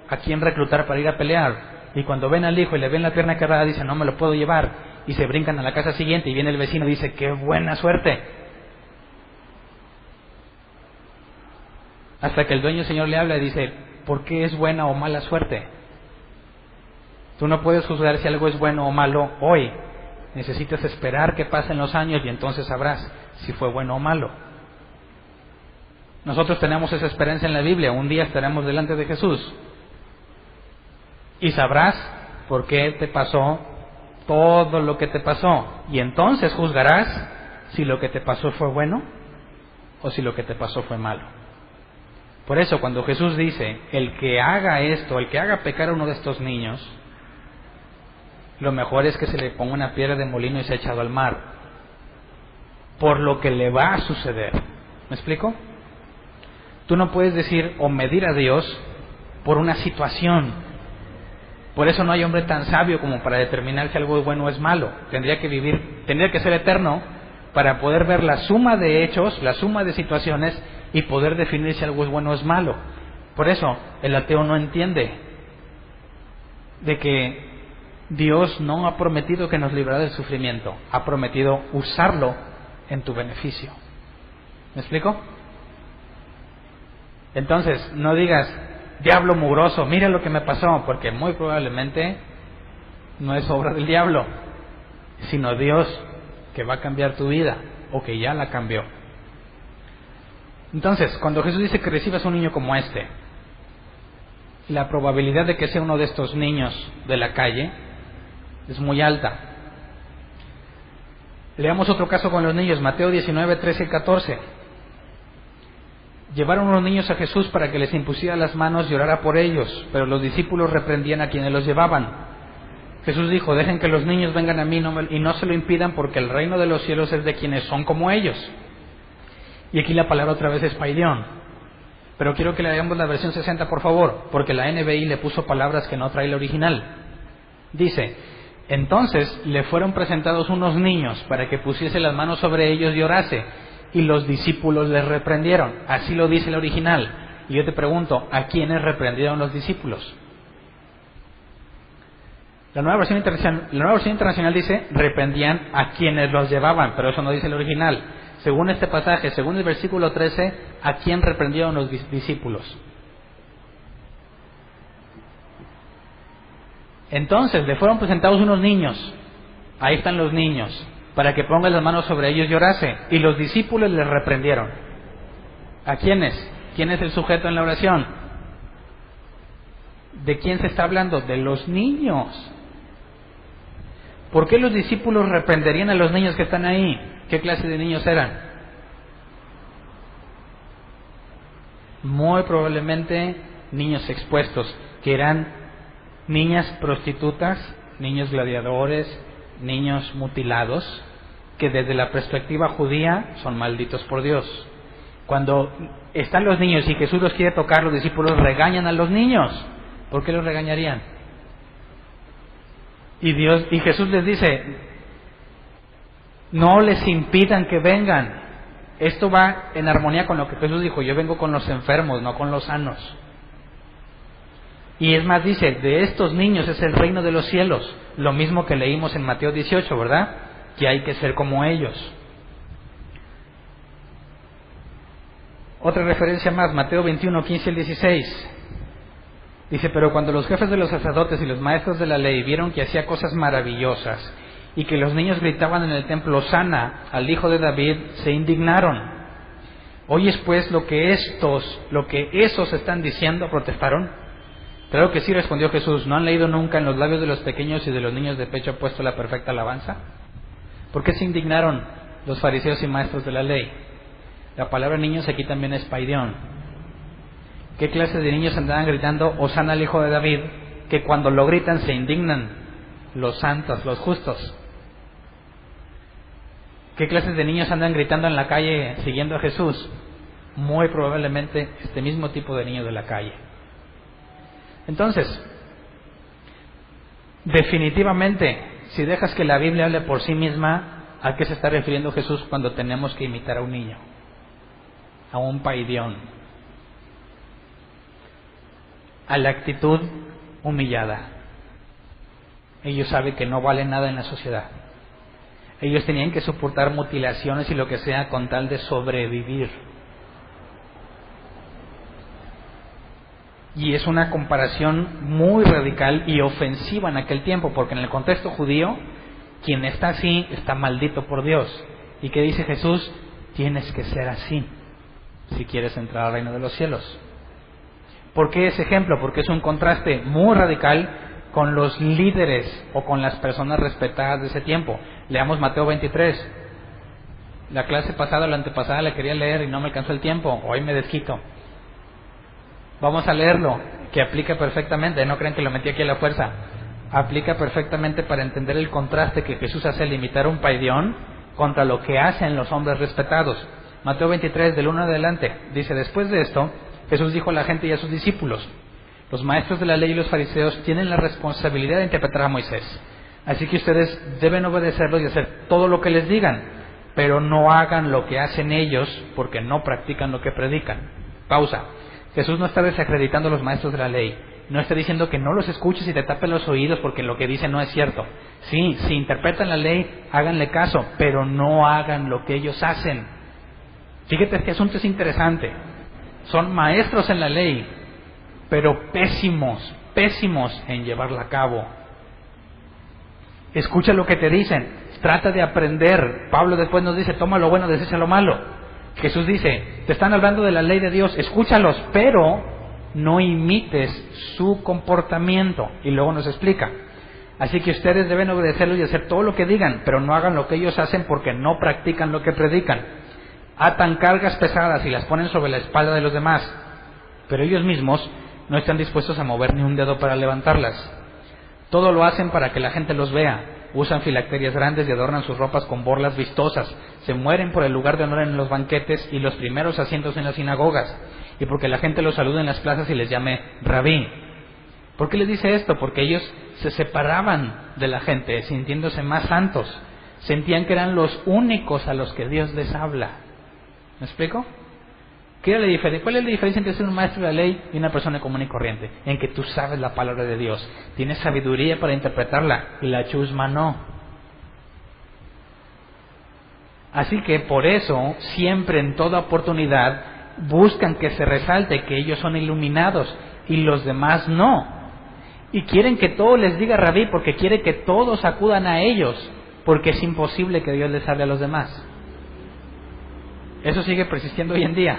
a quién reclutar para ir a pelear. Y cuando ven al hijo y le ven la pierna quebrada, dicen: no me lo puedo llevar. Y se brincan a la casa siguiente y viene el vecino y dice: qué buena suerte. Hasta que el dueño del señor le habla y dice: ¿por qué es buena o mala suerte? Tú no puedes juzgar si algo es bueno o malo hoy. Necesitas esperar que pasen los años y entonces sabrás si fue bueno o malo. Nosotros tenemos esa esperanza en la Biblia. Un día estaremos delante de Jesús y sabrás por qué te pasó todo lo que te pasó, y entonces juzgarás si lo que te pasó fue bueno o si lo que te pasó fue malo. Por eso cuando Jesús dice: el que haga esto, el que haga pecar a uno de estos niños, lo mejor es que se le ponga una piedra de molino y sea echado al mar, por lo que le va a suceder. ¿Me explico? Tú no puedes decir o medir a Dios por una situación. Por eso no hay hombre tan sabio como para determinar si algo es bueno o es malo. Tendría que ser eterno para poder ver la suma de hechos, la suma de situaciones, y poder definir si algo es bueno o es malo. Por eso el ateo no entiende de que Dios no ha prometido que nos librará del sufrimiento, ha prometido usarlo en tu beneficio. ¿Me explico? Entonces, no digas: diablo mugroso, mira lo que me pasó, porque muy probablemente no es obra del diablo, sino Dios, que va a cambiar tu vida, o que ya la cambió. Entonces, cuando Jesús dice que recibas un niño como este, la probabilidad de que sea uno de estos niños de la calle es muy alta. Leamos otro caso con los niños, Mateo 19, 13 y 14. Llevaron unos niños a Jesús para que les impusiera las manos y orara por ellos, pero los discípulos reprendían a quienes los llevaban. Jesús dijo: dejen que los niños vengan a mí y no se lo impidan, porque el reino de los cielos es de quienes son como ellos. Y aquí la palabra otra vez es paideón, pero quiero que leamos la versión 60, por favor, porque la NBI le puso palabras que no trae la original. Dice: entonces le fueron presentados unos niños para que pusiese las manos sobre ellos y orase, y los discípulos les reprendieron. Así lo dice el original. Y yo te pregunto: ¿a quiénes reprendieron los discípulos? La nueva versión internacional dice: reprendían a quienes los llevaban, pero eso no dice el original. Según este pasaje, según el versículo 13, ¿a quién reprendieron los discípulos? Entonces le fueron presentados unos niños. Ahí están los niños, para que pongan las manos sobre ellos y orase, y los discípulos les reprendieron. ¿A quiénes? ¿Quién es el sujeto en la oración? ¿De quién se está hablando? De los niños. ¿Por qué los discípulos reprenderían a los niños que están ahí? ¿Qué clase de niños eran? Muy probablemente niños expuestos, que eran niñas prostitutas, niños gladiadores, niños mutilados, que desde la perspectiva judía son malditos por Dios. Cuando están los niños y Jesús los quiere tocar, los discípulos regañan a los niños. ¿Por qué los regañarían? Y Jesús les dice: no les impidan que vengan. Esto va en armonía con lo que Jesús dijo: yo vengo con los enfermos, no con los sanos. Y es más, dice: de estos niños es el reino de los cielos. Lo mismo que leímos en Mateo 18, ¿verdad? Que hay que ser como ellos. Otra referencia más, Mateo 21, 15 al 16. Dice, pero cuando los jefes de los sacerdotes y los maestros de la ley vieron que hacía cosas maravillosas y que los niños gritaban en el templo, Hosana al Hijo de David, se indignaron. ¿Oyes pues lo que esos están diciendo? Protestaron. Claro que sí, respondió Jesús. ¿No han leído nunca en los labios de los pequeños y de los niños de pecho puesto la perfecta alabanza? ¿Por qué se indignaron los fariseos y maestros de la ley? La palabra niños aquí también es paideón. ¿Qué clase de niños andaban gritando Hosana al Hijo de David, que cuando lo gritan se indignan los santos, los justos? ¿Qué clases de niños andan gritando en la calle siguiendo a Jesús? Muy probablemente este mismo tipo de niños de la calle. Entonces, definitivamente, si dejas que la Biblia hable por sí misma, ¿a qué se está refiriendo Jesús cuando tenemos que imitar a un niño? A un paidión. A la actitud humillada. Ellos saben que no valen nada en la sociedad. Ellos tenían que soportar mutilaciones y lo que sea con tal de sobrevivir. Y es una comparación muy radical y ofensiva en aquel tiempo, porque en el contexto judío, quien está así está maldito por Dios. ¿Y qué dice Jesús? Tienes que ser así si quieres entrar al reino de los cielos. ¿Por qué ese ejemplo? Porque es un contraste muy radical con los líderes o con las personas respetadas de ese tiempo. Leamos Mateo 23. La clase pasada o la antepasada la quería leer y no me alcanzó el tiempo. Hoy me desquito. Vamos a leerlo, que aplica perfectamente. No crean que lo metí aquí a la fuerza. Aplica perfectamente para entender el contraste que Jesús hace al imitar un paidión contra lo que hacen los hombres respetados. Mateo 23, del 1 adelante. Dice, después de esto, Jesús dijo a la gente y a sus discípulos, los maestros de la ley y los fariseos tienen la responsabilidad de interpretar a Moisés. Así que ustedes deben obedecerlos y hacer todo lo que les digan, pero no hagan lo que hacen ellos porque no practican lo que predican. Pausa. Jesús no está desacreditando a los maestros de la ley. No está diciendo que no los escuches y te tapes los oídos porque lo que dicen no es cierto. Sí, si interpretan la ley, háganle caso, pero no hagan lo que ellos hacen. Fíjate, este asunto es interesante. Son maestros en la ley, pero pésimos en llevarla a cabo. Escucha lo que te dicen, trata de aprender. Pablo después nos dice, toma lo bueno, desecha lo malo. Jesús dice, te están hablando de la ley de Dios, escúchalos, pero no imites su comportamiento. Y luego nos explica, así que ustedes deben obedecerlos y hacer todo lo que digan, pero no hagan lo que ellos hacen porque no practican lo que predican. Atan cargas pesadas y las ponen sobre la espalda de los demás, pero ellos mismos no están dispuestos a mover ni un dedo para levantarlas. Todo lo hacen para que la gente los vea. Usan filacterias grandes y adornan sus ropas con borlas vistosas. Se mueren por el lugar de honor en los banquetes y los primeros asientos en las sinagogas, y porque la gente los salude en las plazas y les llame rabí. ¿Por qué les dice esto? Porque ellos se separaban de la gente, sintiéndose más santos. Sentían que eran los únicos a los que Dios les habla. ¿Me explico? ¿Cuál es la diferencia entre ser un maestro de la ley y una persona común y corriente? En que tú sabes la palabra de Dios, tienes sabiduría para interpretarla, y la chusma no. Así que por eso, siempre en toda oportunidad, buscan que se resalte que ellos son iluminados y los demás no. Y quieren que todo les diga rabí porque quiere que todos acudan a ellos, porque es imposible que Dios les hable a los demás. Eso sigue persistiendo hoy en día.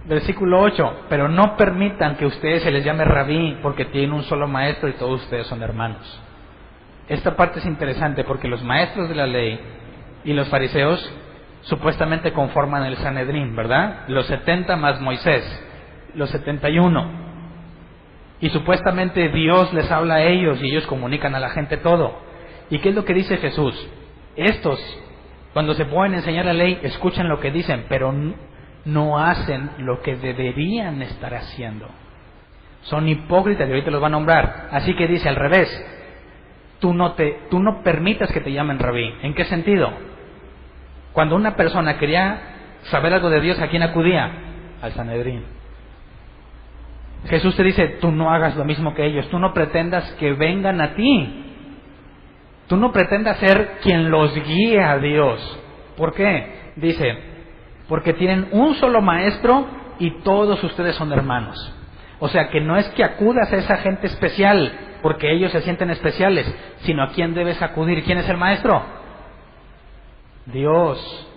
Versículo 8, pero no permitan que ustedes se les llame rabí porque tienen un solo maestro y todos ustedes son hermanos. Esta parte es interesante porque los maestros de la ley y los fariseos supuestamente conforman el Sanedrín, ¿verdad? Los 70 más Moisés, los 71. Y supuestamente Dios les habla a ellos y ellos comunican a la gente todo. ¿Y qué es lo que dice Jesús? Estos, cuando se pueden enseñar la ley, escuchan lo que dicen, pero no hacen lo que deberían estar haciendo. Son hipócritas y ahorita los va a nombrar. Así que dice al revés, tú no permitas que te llamen rabí. ¿En qué sentido? Cuando una persona quería saber algo de Dios, ¿a quién acudía? Al Sanedrín. Jesús te dice, tú no hagas lo mismo que ellos, tú no pretendas que vengan a ti. Tú no pretendas ser quien los guíe a Dios. ¿Por qué? Dice, porque tienen un solo maestro y todos ustedes son hermanos. O sea que no es que acudas a esa gente especial porque ellos se sienten especiales, sino a quién debes acudir. ¿Quién es el maestro? Dios.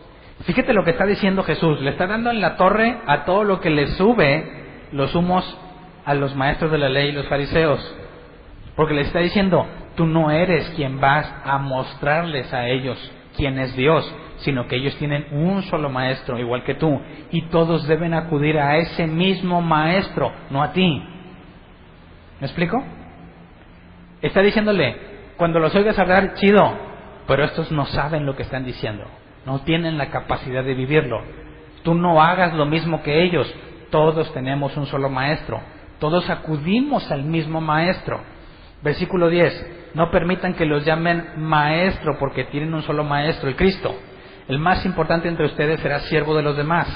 Fíjate lo que está diciendo Jesús. Le está dando en la torre a todo lo que le sube los humos a los maestros de la ley y los fariseos. Porque les está diciendo, tú no eres quien vas a mostrarles a ellos quién es Dios, sino que ellos tienen un solo maestro, igual que tú, y todos deben acudir a ese mismo maestro, no a ti. ¿Me explico? Está diciéndole, cuando los oigas hablar, chido, pero estos no saben lo que están diciendo, no tienen la capacidad de vivirlo. Tú no hagas lo mismo que ellos, todos tenemos un solo maestro, todos acudimos al mismo maestro. Versículo 10, no permitan que los llamen maestro porque tienen un solo maestro, el Cristo. El más importante entre ustedes será siervo de los demás,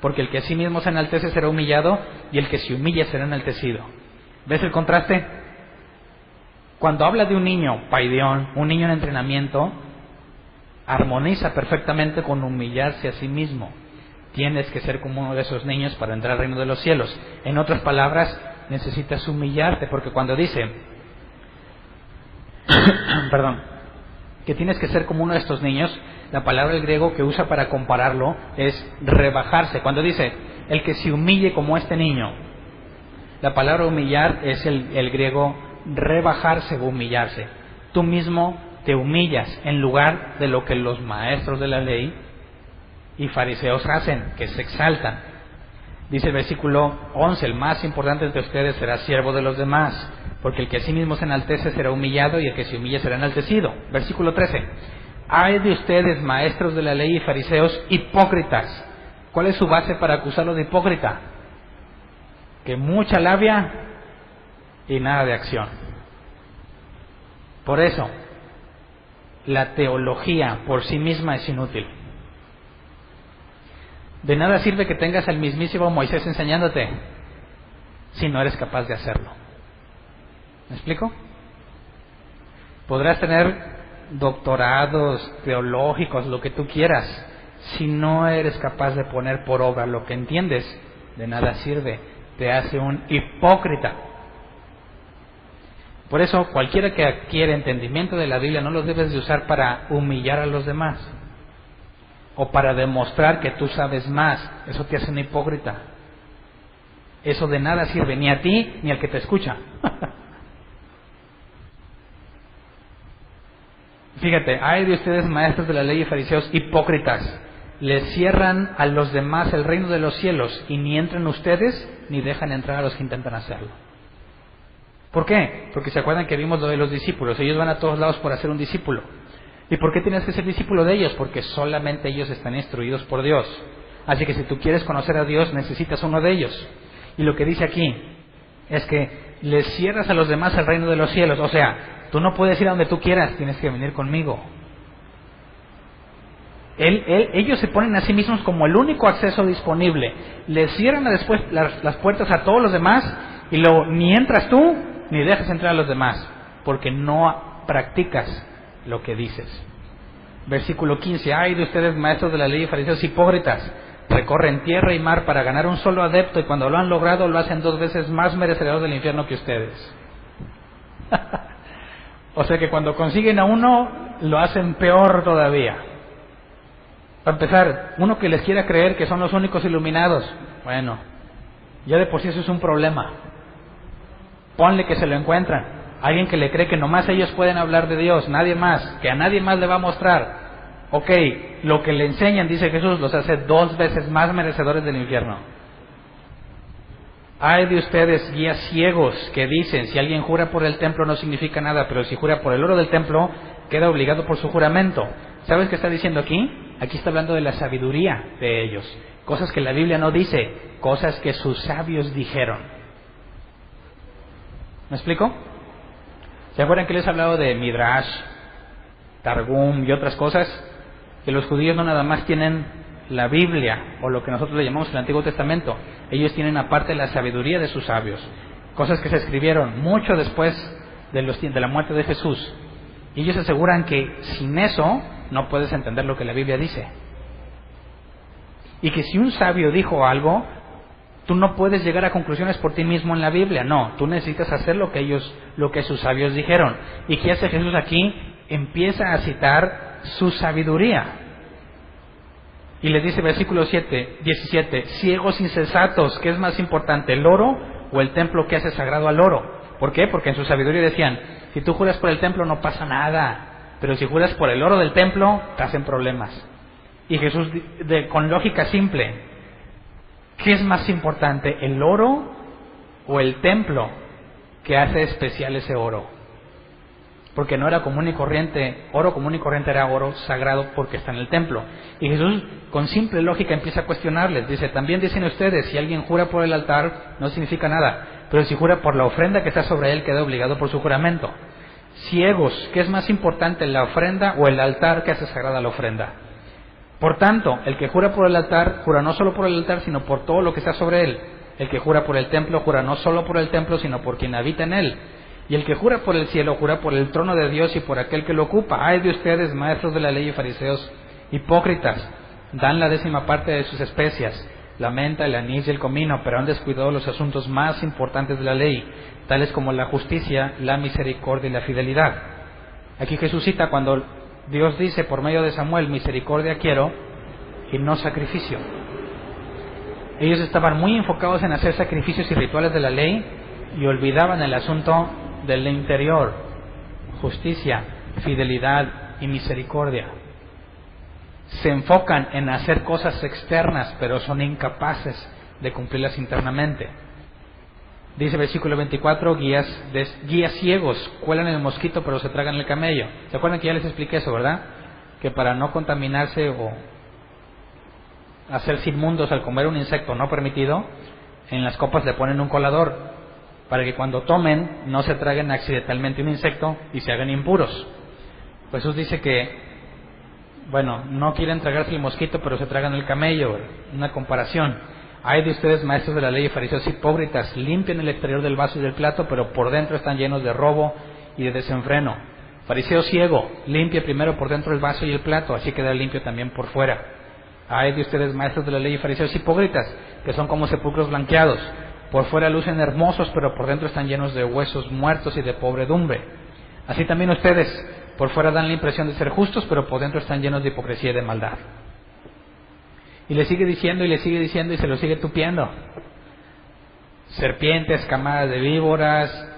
porque el que a sí mismo se enaltece será humillado y el que se humilla será enaltecido. ¿Ves el contraste? Cuando habla de un niño paideón, un niño en entrenamiento, armoniza perfectamente con humillarse a sí mismo. Tienes que ser como uno de esos niños para entrar al reino de los cielos. En otras palabras, necesitas humillarte, porque cuando dice que tienes que ser como uno de estos niños, la palabra del griego que usa para compararlo es rebajarse. Cuando dice el que se humille como este niño, la palabra humillar es el griego rebajarse o humillarse. Tú mismo te humillas en lugar de lo que los maestros de la ley y fariseos hacen, que se exaltan. Dice el versículo 11, el más importante entre ustedes será siervo de los demás, porque el que a sí mismo se enaltece será humillado y el que se humilla será enaltecido. Versículo 13, ay de ustedes, maestros de la ley y fariseos, hipócritas. ¿Cuál es su base para acusarlo de hipócrita? Que mucha labia y nada de acción. Por eso, la teología por sí misma es inútil. De nada sirve que tengas al mismísimo Moisés enseñándote si no eres capaz de hacerlo. ¿Me explico? Podrás tener doctorados teológicos, lo que tú quieras. Si no eres capaz de poner por obra lo que entiendes, de nada sirve. Te hace un hipócrita. Por eso, cualquiera que adquiere entendimiento de la Biblia no lo debes de usar para humillar a los demás o para demostrar que tú sabes más. Eso te hace un hipócrita. Eso de nada sirve, ni a ti ni al que te escucha. Fíjate, ay de ustedes, maestros de la ley y fariseos, hipócritas. Les cierran a los demás el reino de los cielos y ni entran ustedes ni dejan entrar a los que intentan hacerlo. ¿Por qué? Porque se acuerdan que vimos lo de los discípulos. Ellos van a todos lados por hacer un discípulo. ¿Y por qué tienes que ser discípulo de ellos? Porque solamente ellos están instruidos por Dios. Así que si tú quieres conocer a Dios, necesitas uno de ellos. Y lo que dice aquí es que les cierras a los demás el reino de los cielos. O sea, tú no puedes ir a donde tú quieras, tienes que venir conmigo. Ellos se ponen a sí mismos como el único acceso disponible. Les cierran después las puertas a todos los demás y luego ni entras tú ni dejas entrar a los demás, porque no practicas lo que dices. Versículo 15, ay de ustedes, maestros de la ley y fariseos hipócritas, recorren tierra y mar para ganar un solo adepto y cuando lo han logrado lo hacen 2 veces más merecedores del infierno que ustedes. O sea que cuando consiguen a uno lo hacen peor todavía. Para empezar, uno que les quiera creer que son los únicos iluminados, bueno, ya de por sí eso es un problema. Ponle que se lo encuentran. Alguien que le cree que nomás ellos pueden hablar de Dios, nadie más, que a nadie más le va a mostrar. Ok, lo que le enseñan, dice Jesús, los hace 2 veces más merecedores del infierno. Ay de ustedes, guías ciegos, que dicen, si alguien jura por el templo no significa nada, pero si jura por el oro del templo, queda obligado por su juramento. ¿Sabes qué está diciendo aquí? Aquí está hablando de la sabiduría de ellos. Cosas que la Biblia no dice, cosas que sus sabios dijeron. ¿Me explico? ¿Se acuerdan que les he hablado de Midrash, Targum y otras cosas? Que los judíos no nada más tienen la Biblia, o lo que nosotros le llamamos el Antiguo Testamento. Ellos tienen aparte la sabiduría de sus sabios. Cosas que se escribieron mucho después de la muerte de Jesús. Y ellos aseguran que sin eso no puedes entender lo que la Biblia dice. Y que si un sabio dijo algo, tú no puedes llegar a conclusiones por ti mismo en la Biblia. No, tú necesitas hacer lo que sus sabios dijeron. ¿Y qué hace Jesús aquí? Empieza a citar su sabiduría. Y les dice versículo 17, ciegos insensatos, ¿qué es más importante, el oro o el templo que hace sagrado al oro? ¿Por qué? Porque en su sabiduría decían, si tú juras por el templo no pasa nada, pero si juras por el oro del templo, te hacen problemas. Y Jesús, con lógica simple, ¿qué es más importante, el oro o el templo que hace especial ese oro? Porque no era común y corriente, oro común y corriente era oro sagrado porque está en el templo. Y Jesús con simple lógica empieza a cuestionarles. Dice, también dicen ustedes, si alguien jura por el altar no significa nada, pero si jura por la ofrenda que está sobre él queda obligado por su juramento. Ciegos, ¿qué es más importante, la ofrenda o el altar que hace sagrada la ofrenda? Por tanto, el que jura por el altar, jura no solo por el altar, sino por todo lo que está sobre él. El que jura por el templo, jura no solo por el templo, sino por quien habita en él. Y el que jura por el cielo, jura por el trono de Dios y por aquel que lo ocupa. ¡Ay de ustedes, maestros de la ley y fariseos, hipócritas! Dan la 10ª parte de sus especias, la menta, el anís y el comino, pero han descuidado los asuntos más importantes de la ley, tales como la justicia, la misericordia y la fidelidad. Aquí Jesús cita cuando Dios dice por medio de Samuel, misericordia quiero y no sacrificio. Ellos estaban muy enfocados en hacer sacrificios y rituales de la ley y olvidaban el asunto del interior, justicia, fidelidad y misericordia. Se enfocan en hacer cosas externas, pero son incapaces de cumplirlas internamente. Dice versículo 24, guías ciegos, cuelan el mosquito pero se tragan el camello. ¿Se acuerdan que ya les expliqué eso, verdad? Que para no contaminarse o hacerse inmundos al comer un insecto no permitido, en las copas le ponen un colador, para que cuando tomen no se traguen accidentalmente un insecto y se hagan impuros. Jesús dice que, no quieren tragarse el mosquito, pero se tragan el camello. Una comparación. Ay de ustedes, maestros de la ley y fariseos hipócritas, limpian el exterior del vaso y del plato, pero por dentro están llenos de robo y de desenfreno. Fariseo ciego, limpia primero por dentro el vaso y el plato, así queda limpio también por fuera. Ay de ustedes, maestros de la ley y fariseos hipócritas, que son como sepulcros blanqueados. Por fuera lucen hermosos, pero por dentro están llenos de huesos muertos y de podredumbre. Así también ustedes, por fuera dan la impresión de ser justos, pero por dentro están llenos de hipocresía y de maldad. Y le sigue diciendo y se lo sigue tupiendo. Serpientes, camadas de víboras,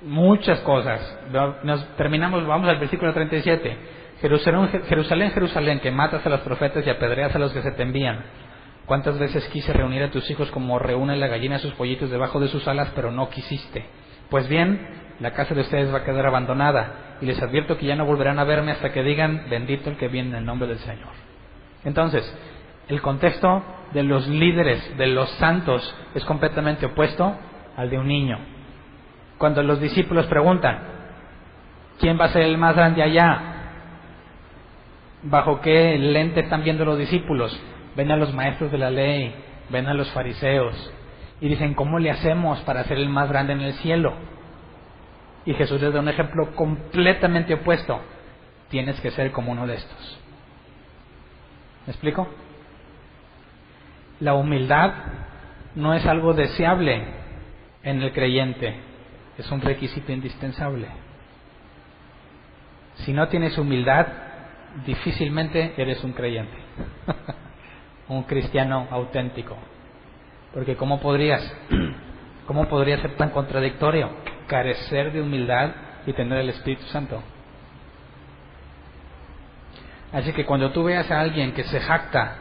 muchas cosas. Vamos al versículo 37. Jerusalén, Jerusalén, que matas a los profetas y apedreas a los que se te envían. ¿Cuántas veces quise reunir a tus hijos como reúne la gallina a sus pollitos debajo de sus alas, pero no quisiste? Pues bien, la casa de ustedes va a quedar abandonada, y les advierto que ya no volverán a verme hasta que digan, bendito el que viene en el nombre del Señor. Entonces, el contexto de los líderes, de los santos, es completamente opuesto al de un niño. Cuando los discípulos preguntan, ¿quién va a ser el más grande allá? ¿Bajo qué lente están viendo los discípulos? Ven a los maestros de la ley, ven a los fariseos, y dicen, ¿cómo le hacemos para ser el más grande en el cielo? Y Jesús les da un ejemplo completamente opuesto. Tienes que ser como uno de estos. ¿Me explico? La humildad no es algo deseable en el creyente, es un requisito indispensable. Si no tienes humildad, difícilmente eres un creyente, un cristiano auténtico. Porque ¿cómo podría ser tan contradictorio carecer de humildad y tener el Espíritu Santo? Así que cuando tú veas a alguien que se jacta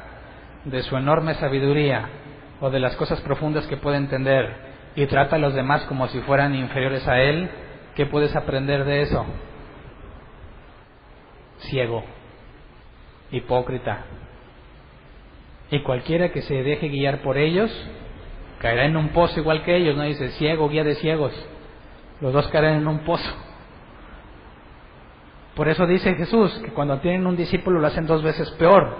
de su enorme sabiduría o de las cosas profundas que puede entender y trata a los demás como si fueran inferiores a él, ¿qué puedes aprender de eso? Ciego, hipócrita. Y cualquiera que se deje guiar por ellos caerá en un pozo igual que ellos. No dice ciego, guía de ciegos, los dos caerán en un pozo. Por eso dice Jesús que cuando tienen un discípulo lo hacen 2 veces peor.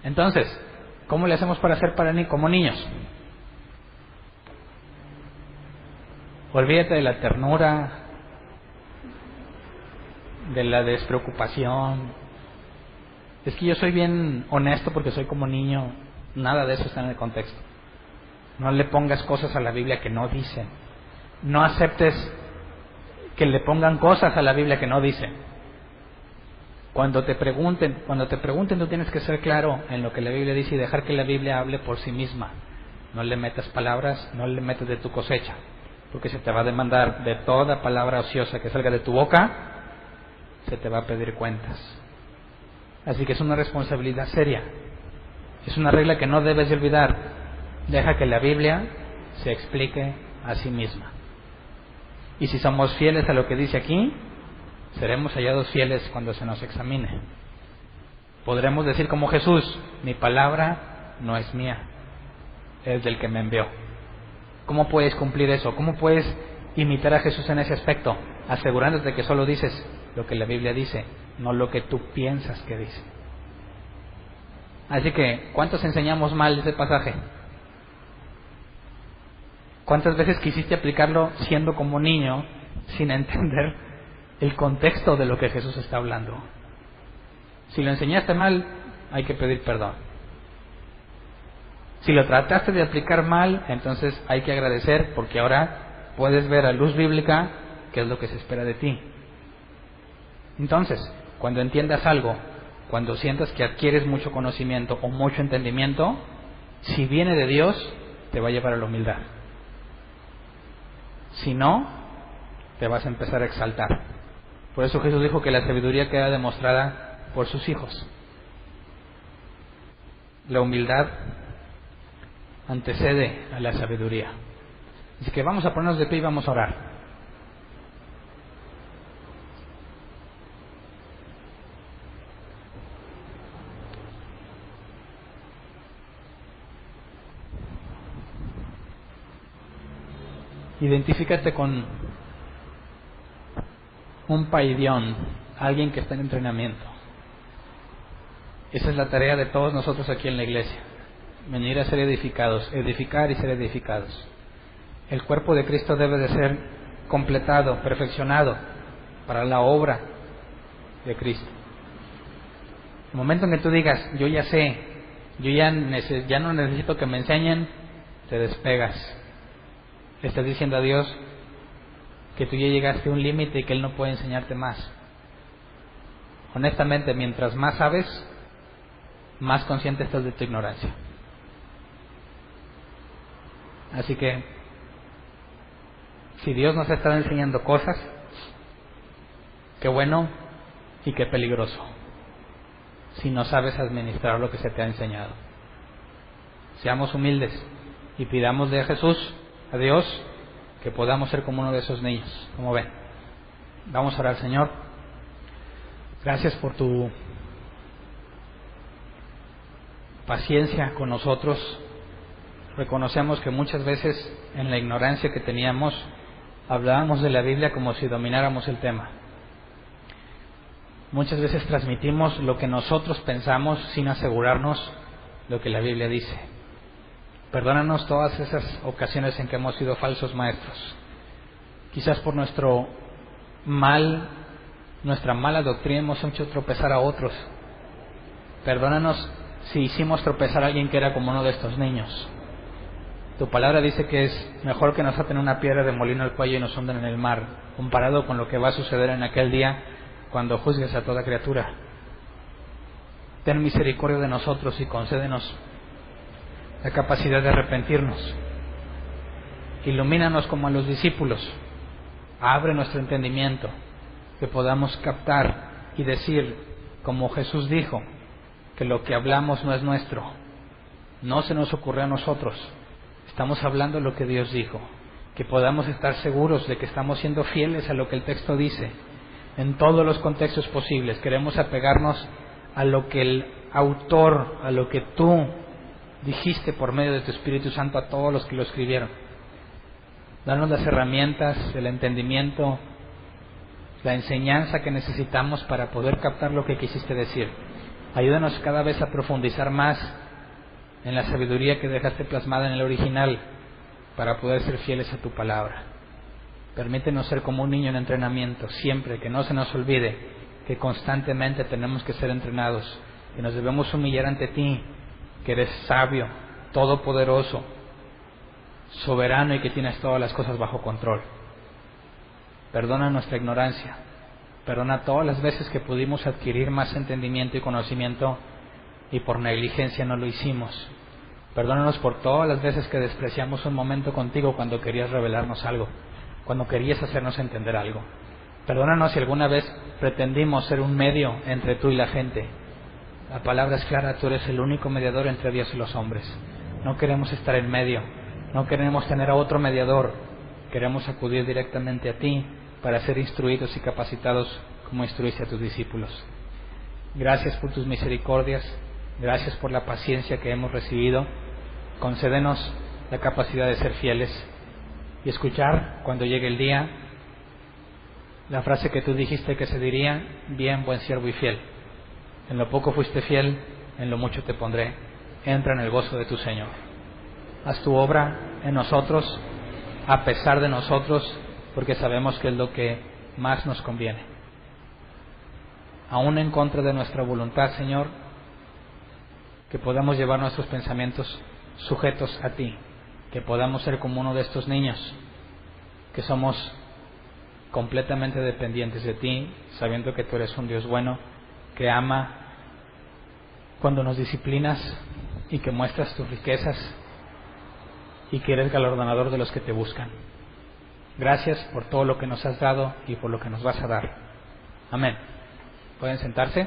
Entonces, ¿cómo le hacemos para ser como niños? Olvídate de la ternura, de la despreocupación, Es que yo soy bien honesto porque soy como niño. Nada de eso está en el contexto. No le pongas cosas a la Biblia que no dicen. No aceptes que le pongan cosas a la Biblia que no dicen. Cuando te pregunten, tú tienes que ser claro en lo que la Biblia dice y dejar que la Biblia hable por sí misma. No le metas palabras, no le metas de tu cosecha, porque se te va a demandar de toda palabra ociosa que salga de tu boca, se te va a pedir cuentas. Así que es una responsabilidad seria. Es una regla que no debes de olvidar. Deja que la Biblia se explique a sí misma. Y si somos fieles a lo que dice aquí, seremos hallados fieles cuando se nos examine. Podremos decir como Jesús: mi palabra no es mía, es del que me envió. ¿Cómo puedes cumplir eso? ¿Cómo puedes imitar a Jesús en ese aspecto? Asegurándote que solo dices lo que la Biblia dice, no lo que tú piensas que dice. Así que, ¿cuántos enseñamos mal ese pasaje? ¿Cuántas veces quisiste aplicarlo siendo como niño sin entender el contexto de lo que Jesús está hablando? Si lo enseñaste mal, hay que pedir perdón. Si lo trataste de aplicar mal, entonces hay que agradecer, porque ahora puedes ver a luz bíblica qué es lo que se espera de ti. Entonces, cuando entiendas algo, cuando sientas que adquieres mucho conocimiento o mucho entendimiento, si viene de Dios, te va a llevar a la humildad. Si no, te vas a empezar a exaltar. Por eso Jesús dijo que la sabiduría queda demostrada por sus hijos. La humildad antecede a la sabiduría. Así que vamos a ponernos de pie y vamos a orar. Identifícate con un paidión, alguien que está en entrenamiento. Esa es la tarea de todos nosotros aquí en la iglesia. Venir a ser edificados, edificar y ser edificados. El cuerpo de Cristo debe de ser completado, perfeccionado para la obra de Cristo. El momento en que tú digas, yo ya sé, yo ya no necesito que me enseñen, te despegas. Le estás diciendo a Dios que tú ya llegaste a un límite y que Él no puede enseñarte más. Honestamente, mientras más sabes, más consciente estás de tu ignorancia. Así que, si Dios nos está enseñando cosas, qué bueno y qué peligroso si no sabes administrar lo que se te ha enseñado. Seamos humildes y pidamos de Jesús, a Dios, que podamos ser como uno de esos niños. Como ven, vamos a orar. Señor, gracias por tu paciencia con nosotros. Reconocemos que muchas veces en la ignorancia que teníamos hablábamos de la Biblia como si domináramos el tema. Muchas veces transmitimos lo que nosotros pensamos sin asegurarnos lo que la Biblia dice. Perdónanos todas esas ocasiones en que hemos sido falsos maestros. Quizás por nuestra mala doctrina hemos hecho tropezar a otros. Perdónanos si hicimos tropezar a alguien que era como uno de estos niños. Tu palabra dice que es mejor que nos aten una piedra de molino al cuello y nos hunden en el mar, comparado con lo que va a suceder en aquel día cuando juzgues a toda criatura. Ten misericordia de nosotros y concédenos la capacidad de arrepentirnos. Ilumínanos como a los discípulos. Abre nuestro entendimiento, que podamos captar y decir, como Jesús dijo, que lo que hablamos no es nuestro, no se nos ocurrió a nosotros, estamos hablando lo que Dios dijo, que podamos estar seguros de que estamos siendo fieles a lo que el texto dice, en todos los contextos posibles. Queremos apegarnos a lo que el autor, a lo que tú dijiste por medio de tu Espíritu Santo a todos los que lo escribieron. Danos las herramientas, el entendimiento, la enseñanza que necesitamos para poder captar lo que quisiste decir. Ayúdanos cada vez a profundizar más en la sabiduría que dejaste plasmada en el original para poder ser fieles a tu palabra. Permítenos ser como un niño en entrenamiento, siempre, que no se nos olvide que constantemente tenemos que ser entrenados y nos debemos humillar ante ti, que eres sabio, todopoderoso, soberano y que tienes todas las cosas bajo control. Perdona nuestra ignorancia, perdona todas las veces que pudimos adquirir más entendimiento y conocimiento y por negligencia no lo hicimos. Perdónanos por todas las veces que despreciamos un momento contigo cuando querías revelarnos algo, cuando querías hacernos entender algo. Perdónanos si alguna vez pretendimos ser un medio entre tú y la gente. La palabra es clara, tú eres el único mediador entre Dios y los hombres. No queremos estar en medio, no queremos tener a otro mediador, queremos acudir directamente a ti para ser instruidos y capacitados como instruiste a tus discípulos. Gracias por tus misericordias, gracias por la paciencia que hemos recibido. Concédenos la capacidad de ser fieles y escuchar cuando llegue el día la frase que tú dijiste que se diría: bien, buen siervo y fiel. En lo poco fuiste fiel, en lo mucho te pondré. Entra en el gozo de tu Señor. Haz tu obra en nosotros, a pesar de nosotros, porque sabemos que es lo que más nos conviene. Aún en contra de nuestra voluntad, Señor, que podamos llevar nuestros pensamientos sujetos a ti, que podamos ser como uno de estos niños, que somos completamente dependientes de ti, sabiendo que tú eres un Dios bueno, que ama cuando nos disciplinas y que muestras tus riquezas y que eres galardonador de los que te buscan. Gracias por todo lo que nos has dado y por lo que nos vas a dar. Amén. ¿Pueden sentarse?